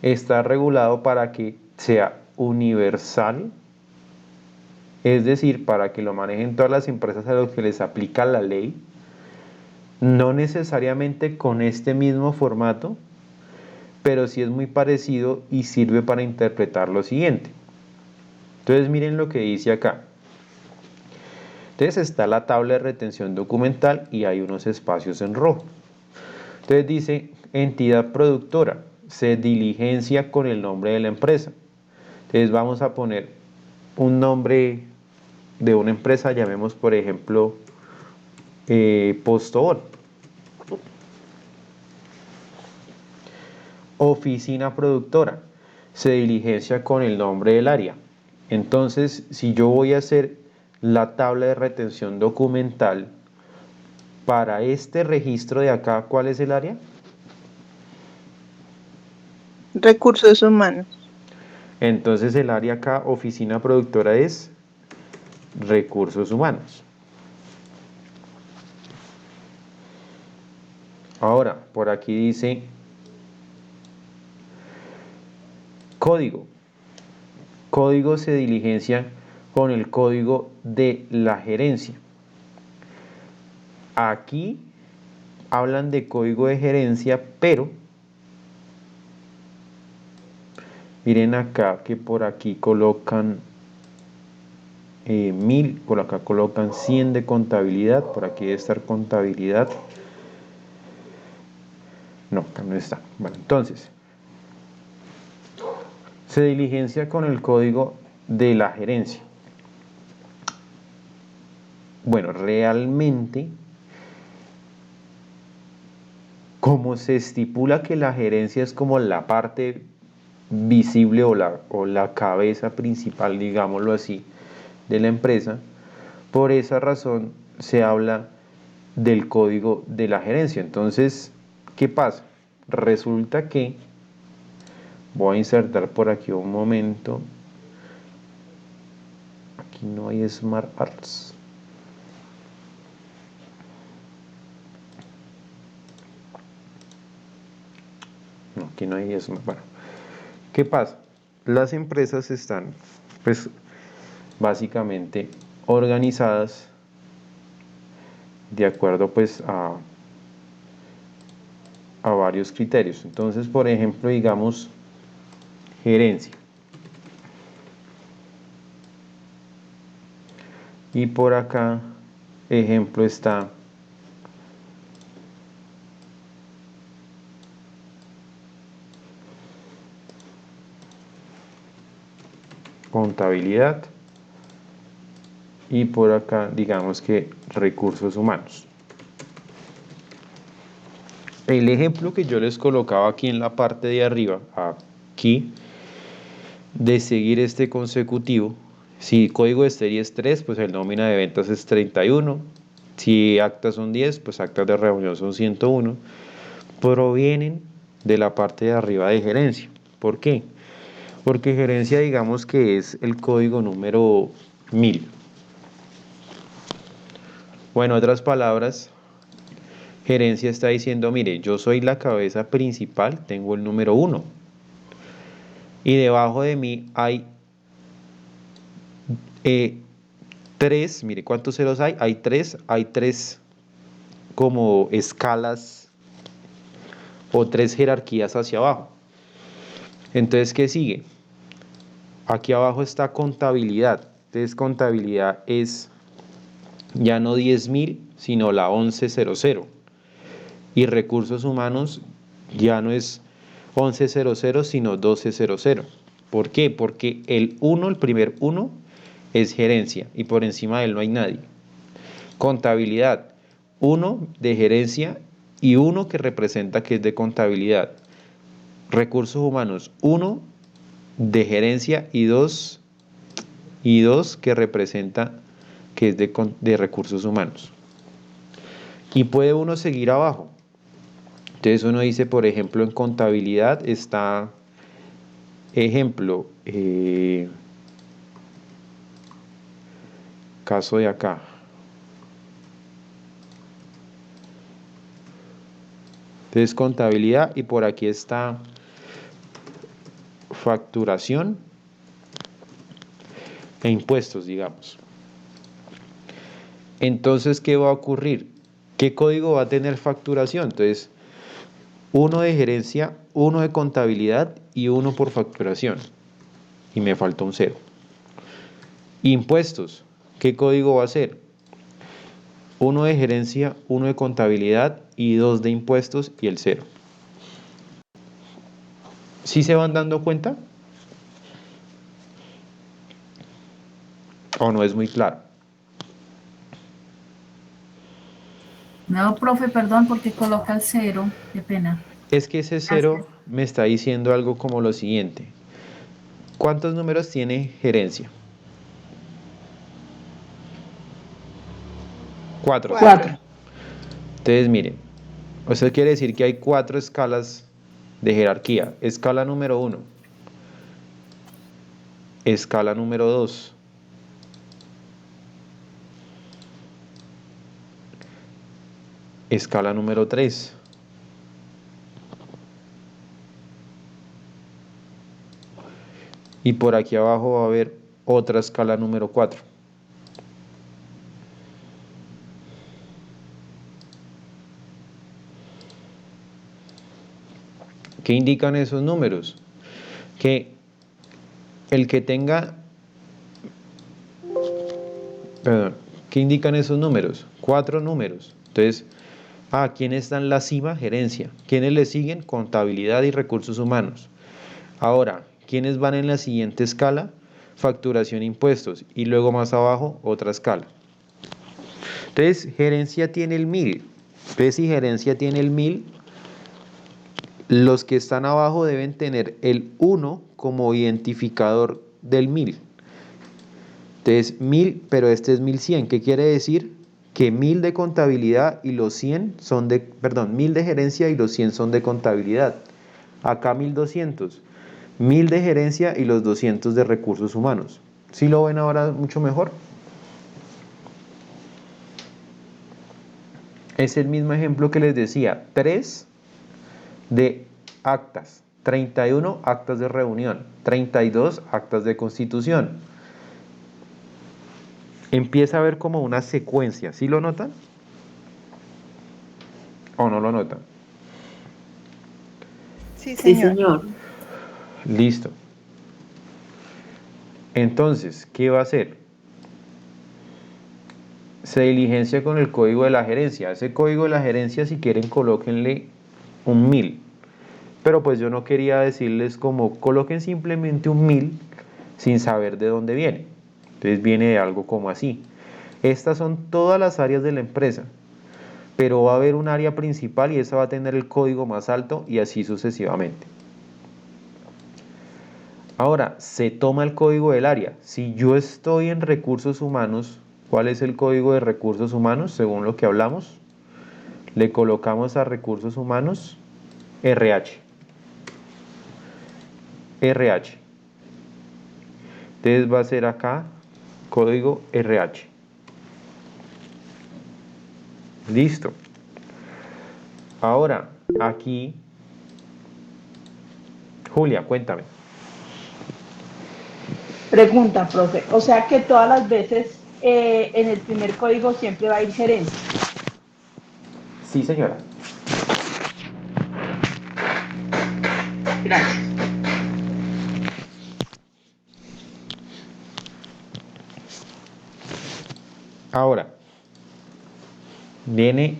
Está regulado para que sea universal, es decir, para que lo manejen todas las empresas a las que les aplica la ley, no necesariamente con este mismo formato, pero sí es muy parecido y sirve para interpretar lo siguiente. Entonces miren lo que dice acá. Entonces está la tabla de retención documental y hay unos espacios en rojo. Entonces dice entidad productora, se diligencia con el nombre de la empresa. Entonces vamos a poner un nombre de una empresa, llamemos por ejemplo Postobón. Oficina productora, se diligencia con el nombre del área. Entonces, si yo voy a hacer la tabla de retención documental para este registro de acá, ¿cuál es el área?
Recursos humanos.
Entonces el área acá, oficina productora, es recursos humanos. Ahora, por aquí dice código. Código se diligencia con el código de la gerencia. Aquí hablan de código de gerencia, pero miren acá que por aquí colocan 1000, por acá colocan 100 de contabilidad, por aquí debe estar contabilidad. No, acá no está. Bueno, entonces, se diligencia con el código de la gerencia. Bueno, realmente, como se estipula que la gerencia es como la parte visible o la cabeza principal, digámoslo así, de la empresa, por esa razón se habla del código de la gerencia. Entonces, ¿qué pasa? Resulta que, voy a insertar por aquí un momento, aquí no hay Smart Arts. No, aquí no hay Smart. Bueno, ¿qué pasa? Las empresas están, pues, básicamente organizadas de acuerdo, pues, a varios criterios. Entonces, por ejemplo, digamos, gerencia. Y por acá, ejemplo, está contabilidad. Y por acá, digamos que recursos humanos. El ejemplo que yo les colocaba aquí en la parte de arriba, aquí, de seguir este consecutivo, si código de serie es 3, pues el nómina de ventas es 31. Si actas son 10, pues actas de reunión son 101. Provienen de la parte de arriba de gerencia. ¿Por qué? Porque gerencia, digamos que es el código número 1000. Bueno, en otras palabras, gerencia está diciendo, mire, yo soy la cabeza principal, tengo el número 1. Y debajo de mí hay 3, mire cuántos ceros hay, hay 3 como escalas o 3 jerarquías hacia abajo. Entonces, ¿qué sigue? Aquí abajo está contabilidad. Entonces, contabilidad es ya no 10.000, sino la 1100. Y recursos humanos ya no es 1100, sino 1200. ¿Por qué? Porque el primer 1 es gerencia y por encima de él no hay nadie. Contabilidad, 1 de gerencia y 1 que representa que es de contabilidad. Recursos humanos, 1 de gerencia y 2 que representa que es de recursos humanos. Y puede uno seguir abajo. Entonces uno dice, por ejemplo, en contabilidad está, ejemplo, caso de acá, Entonces contabilidad y por aquí está facturación e impuestos, digamos. Entonces, ¿qué va a ocurrir? ¿Qué código va a tener facturación? Entonces, uno de gerencia, uno de contabilidad y uno por facturación. Y me falta un 0. Impuestos, ¿qué código va a ser? Uno de gerencia, uno de contabilidad y 2 de impuestos y el 0. ¿Sí se van dando cuenta? ¿O no es muy claro?
No, profe, perdón, porque coloca el 0. Qué pena.
Es que ese 0 me está diciendo algo como lo siguiente. ¿Cuántos números tiene gerencia? 4, ¿cierto?
4.
Entonces, miren, eso quiere decir que hay 4 escalas de jerarquía. Escala número 1, escala número 2, escala número 3, y por aquí abajo va a haber otra escala número 4. ¿Qué indican esos números? Que el que tenga, perdón, ¿qué indican esos números? 4 números. Entonces, ¿quién está en la cima? Gerencia. ¿Quiénes le siguen? Contabilidad y recursos humanos. Ahora, ¿quiénes van en la siguiente escala? Facturación e impuestos. Y luego más abajo, otra escala. Entonces, gerencia tiene el 1000. Entonces, si gerencia tiene el 1000, los que están abajo deben tener el 1 como identificador del 1000. Entonces, 1000, pero este es 1100. ¿Qué quiere decir? Que 1000 de contabilidad y los 100 son de, perdón, 1000 de gerencia y los 100 son de contabilidad. Acá 1200. 1000 de gerencia y los 200 de recursos humanos. ¿Sí lo ven ahora mucho mejor? Es el mismo ejemplo que les decía. 3 de actas, 31 actas de reunión, 32 actas de constitución. Empieza a ver como una secuencia. ¿Sí lo notan? ¿O no lo notan?
Sí,
Sí,
señor.
señor.
Listo. Entonces, ¿qué va a hacer? Se diligencia con el código de la gerencia. Ese código de la gerencia, si quieren, colóquenle un 1000. Pero pues yo no quería decirles como coloquen simplemente un 1000 sin saber de dónde viene. Entonces viene de algo como así. Estas son todas las áreas de la empresa, pero va a haber un área principal y esa va a tener el código más alto y así sucesivamente. Ahora, se toma el código del área. Si yo estoy en recursos humanos, ¿cuál es el código de recursos humanos según lo que hablamos? Le colocamos a recursos humanos RH. RH. Entonces va a ser acá código RH. Listo. Ahora, aquí, Julia, cuéntame.
Pregunta, profe. O sea que todas las veces en el primer código siempre va a ir gerencia.
Sí, señora.
Gracias.
Ahora, viene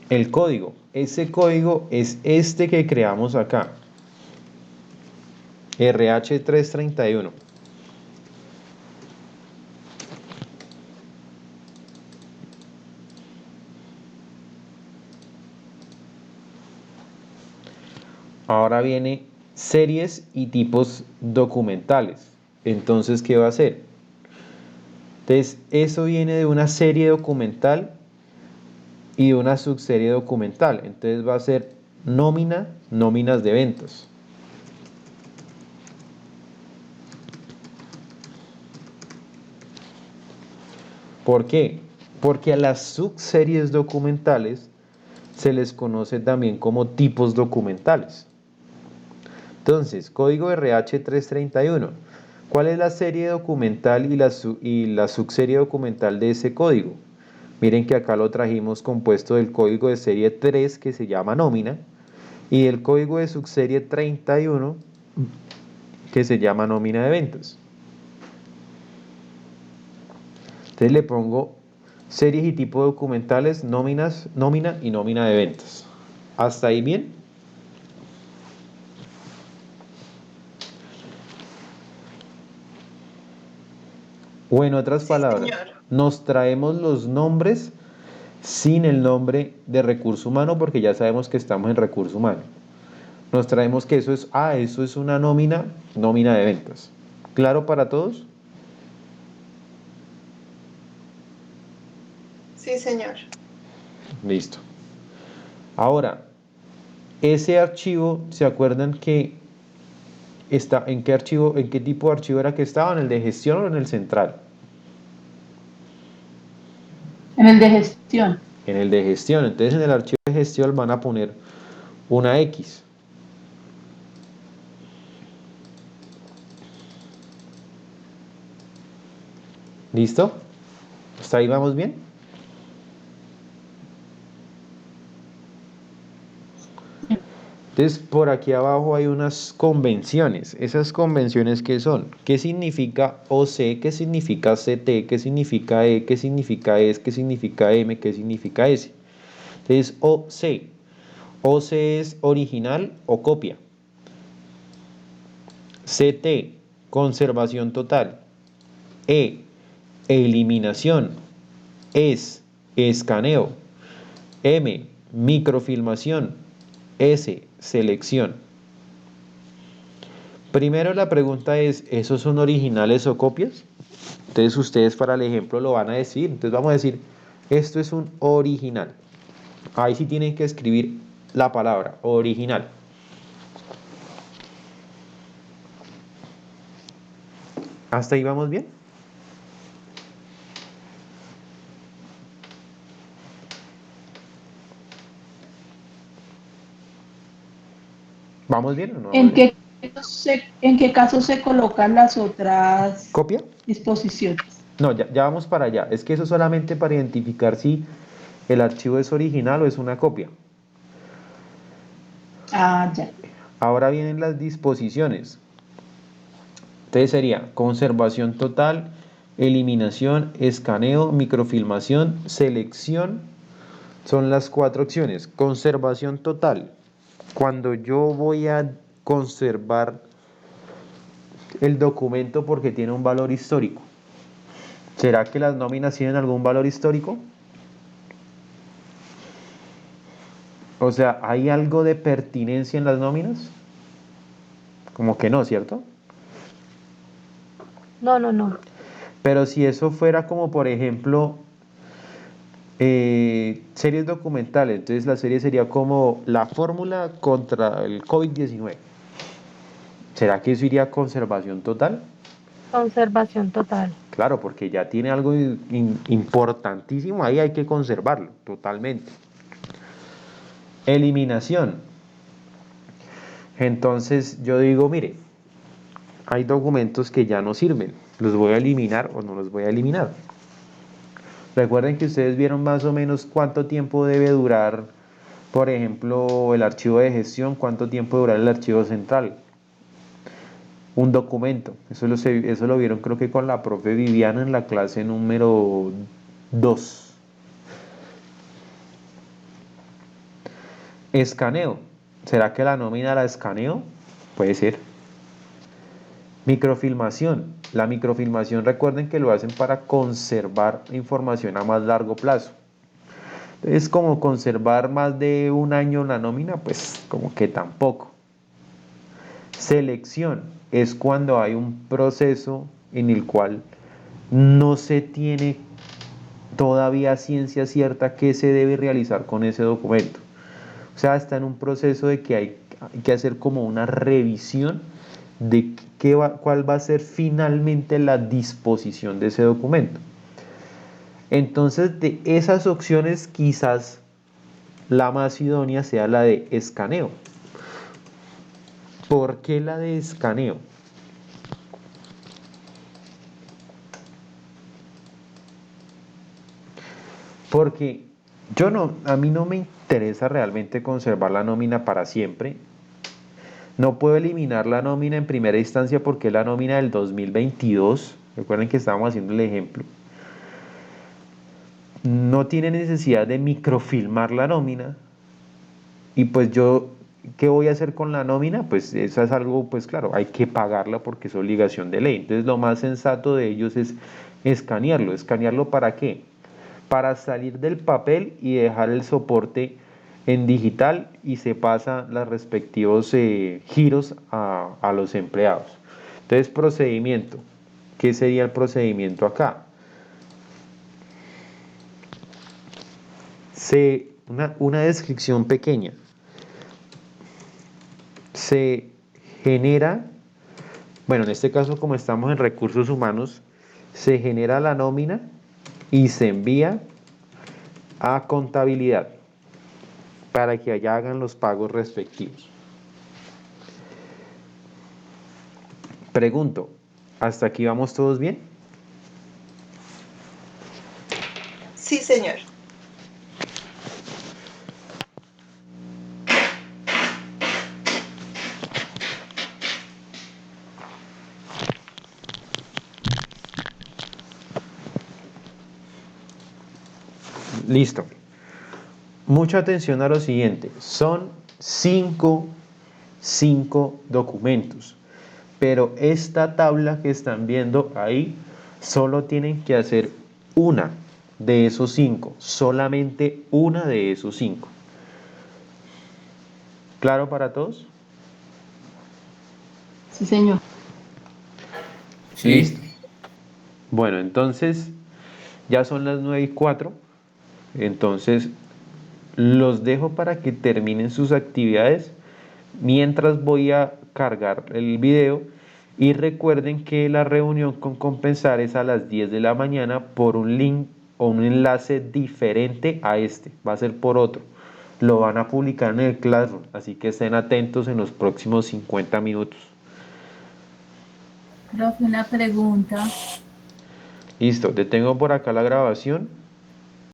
el código. Ese código es este que creamos acá. RH331. Ahora viene series y tipos documentales. Entonces, ¿qué va a hacer? Entonces, eso viene de una serie documental y de una subserie documental. Entonces va a ser nómina, nóminas de ventas. ¿Por qué? Porque a las subseries documentales se les conoce también como tipos documentales. Entonces, código RH 331. ¿Cuál es la serie documental y la subserie documental de ese código? Miren que acá lo trajimos compuesto del código de serie 3, que se llama nómina, y del código de subserie 31, que se llama nómina de ventas. Entonces le pongo series y tipos documentales, nómina y nómina de ventas. ¿Hasta ahí bien? O en otras
Sí,
palabras,
señor.
nos traemos los nombres sin el nombre de recurso humano, porque ya sabemos que estamos en recurso humano. Nos traemos que eso es una nómina de ventas. ¿Claro para todos?
Sí, señor.
Listo. Ahora, ese archivo, ¿se acuerdan que está en qué archivo, en qué tipo de archivo era que estaba? ¿En el de gestión o en el central?
En el de gestión.
En el de gestión. Entonces, en el archivo de gestión van a poner una X. ¿Listo? ¿Hasta ahí vamos bien? Entonces, por aquí abajo hay unas convenciones. ¿Esas convenciones qué son? ¿Qué significa OC? ¿Qué significa CT? ¿Qué significa E? ¿Qué significa ES? ¿Qué significa M? ¿Qué significa S? Entonces, OC. OC es original o copia. CT, conservación total. E, eliminación. Es, escaneo. M, microfilmación. S, selección. Primero la pregunta es, ¿esos son originales o copias? Entonces ustedes para el ejemplo lo van a decir. Entonces vamos a decir, esto es un original. Ahí sí tienen que escribir la palabra, original. ¿Hasta ahí vamos bien? ¿Vamos bien o no vamos bien?
¿En qué caso se colocan las otras
¿Copia?
disposiciones?
No, ya vamos para allá. Es que eso solamente para identificar si el archivo es original o es una copia.
Ah, ya.
Ahora vienen las disposiciones. Entonces sería conservación total, eliminación, escaneo, microfilmación, selección. Son las 4 opciones. Conservación total. Cuando yo voy a conservar el documento porque tiene un valor histórico. ¿Será que las nóminas tienen algún valor histórico? O sea, ¿hay algo de pertinencia en las nóminas? Como que no, ¿cierto?
No, no, no.
Pero si eso fuera como, por ejemplo, series documentales, entonces la serie sería como la fórmula contra el COVID-19. ¿Será que eso iría a conservación total?
Conservación total.
Claro, porque ya tiene algo importantísimo ahí, hay que conservarlo totalmente. Eliminación. Entonces yo digo, mire, hay documentos que ya no sirven, ¿los voy a eliminar o no los voy a eliminar? Recuerden que ustedes vieron más o menos cuánto tiempo debe durar, por ejemplo, el archivo de gestión, cuánto tiempo dura el archivo central. Un documento, eso lo vieron creo que con la profe Viviana en la clase número 2. Escaneo, ¿será que la nómina la escaneo? Puede ser. Microfilmación, la microfilmación recuerden que lo hacen para conservar información a más largo plazo. Es como conservar más de un año la nómina, pues como que tampoco. Selección es cuando hay un proceso en el cual no se tiene todavía ciencia cierta qué se debe realizar con ese documento. O sea, está en un proceso de que hay que hacer como una revisión de cuál va a ser finalmente la disposición de ese documento. Entonces, de esas opciones quizás la más idónea sea la de escaneo. ¿Por qué la de escaneo? Porque a mí no me interesa realmente conservar la nómina para siempre. No puedo eliminar la nómina en primera instancia porque es la nómina del 2022. Recuerden que estábamos haciendo el ejemplo. No tiene necesidad de microfilmar la nómina. Y pues ¿qué voy a hacer con la nómina? Pues eso es algo, pues claro, hay que pagarla porque es obligación de ley. Entonces lo más sensato de ellos es escanearlo. ¿Escanearlo para qué? Para salir del papel y dejar el soporte en digital y se pasa los respectivos giros a los empleados. Entonces, procedimiento. ¿Qué sería el procedimiento acá? Una descripción pequeña. Se genera, bueno, en este caso como estamos en recursos humanos, se genera la nómina y se envía a contabilidad para que allá hagan los pagos respectivos. Pregunto, ¿hasta aquí vamos todos bien?
Sí, señor.
Listo. Mucha atención a lo siguiente. Son cinco documentos. Pero esta tabla que están viendo ahí, solo tienen que hacer una de esos 5. Solamente una de esos 5. ¿Claro para todos?
Sí, señor.
Listo. Bueno, entonces ya son las 9:04. Entonces los dejo para que terminen sus actividades mientras voy a cargar el video. Y recuerden que la reunión con Compensar es a las 10 de la mañana por un link o un enlace diferente a este. Va a ser por otro. Lo van a publicar en el Classroom, así que estén atentos en los próximos 50 minutos.
Profe, una pregunta.
Listo, detengo por acá la grabación.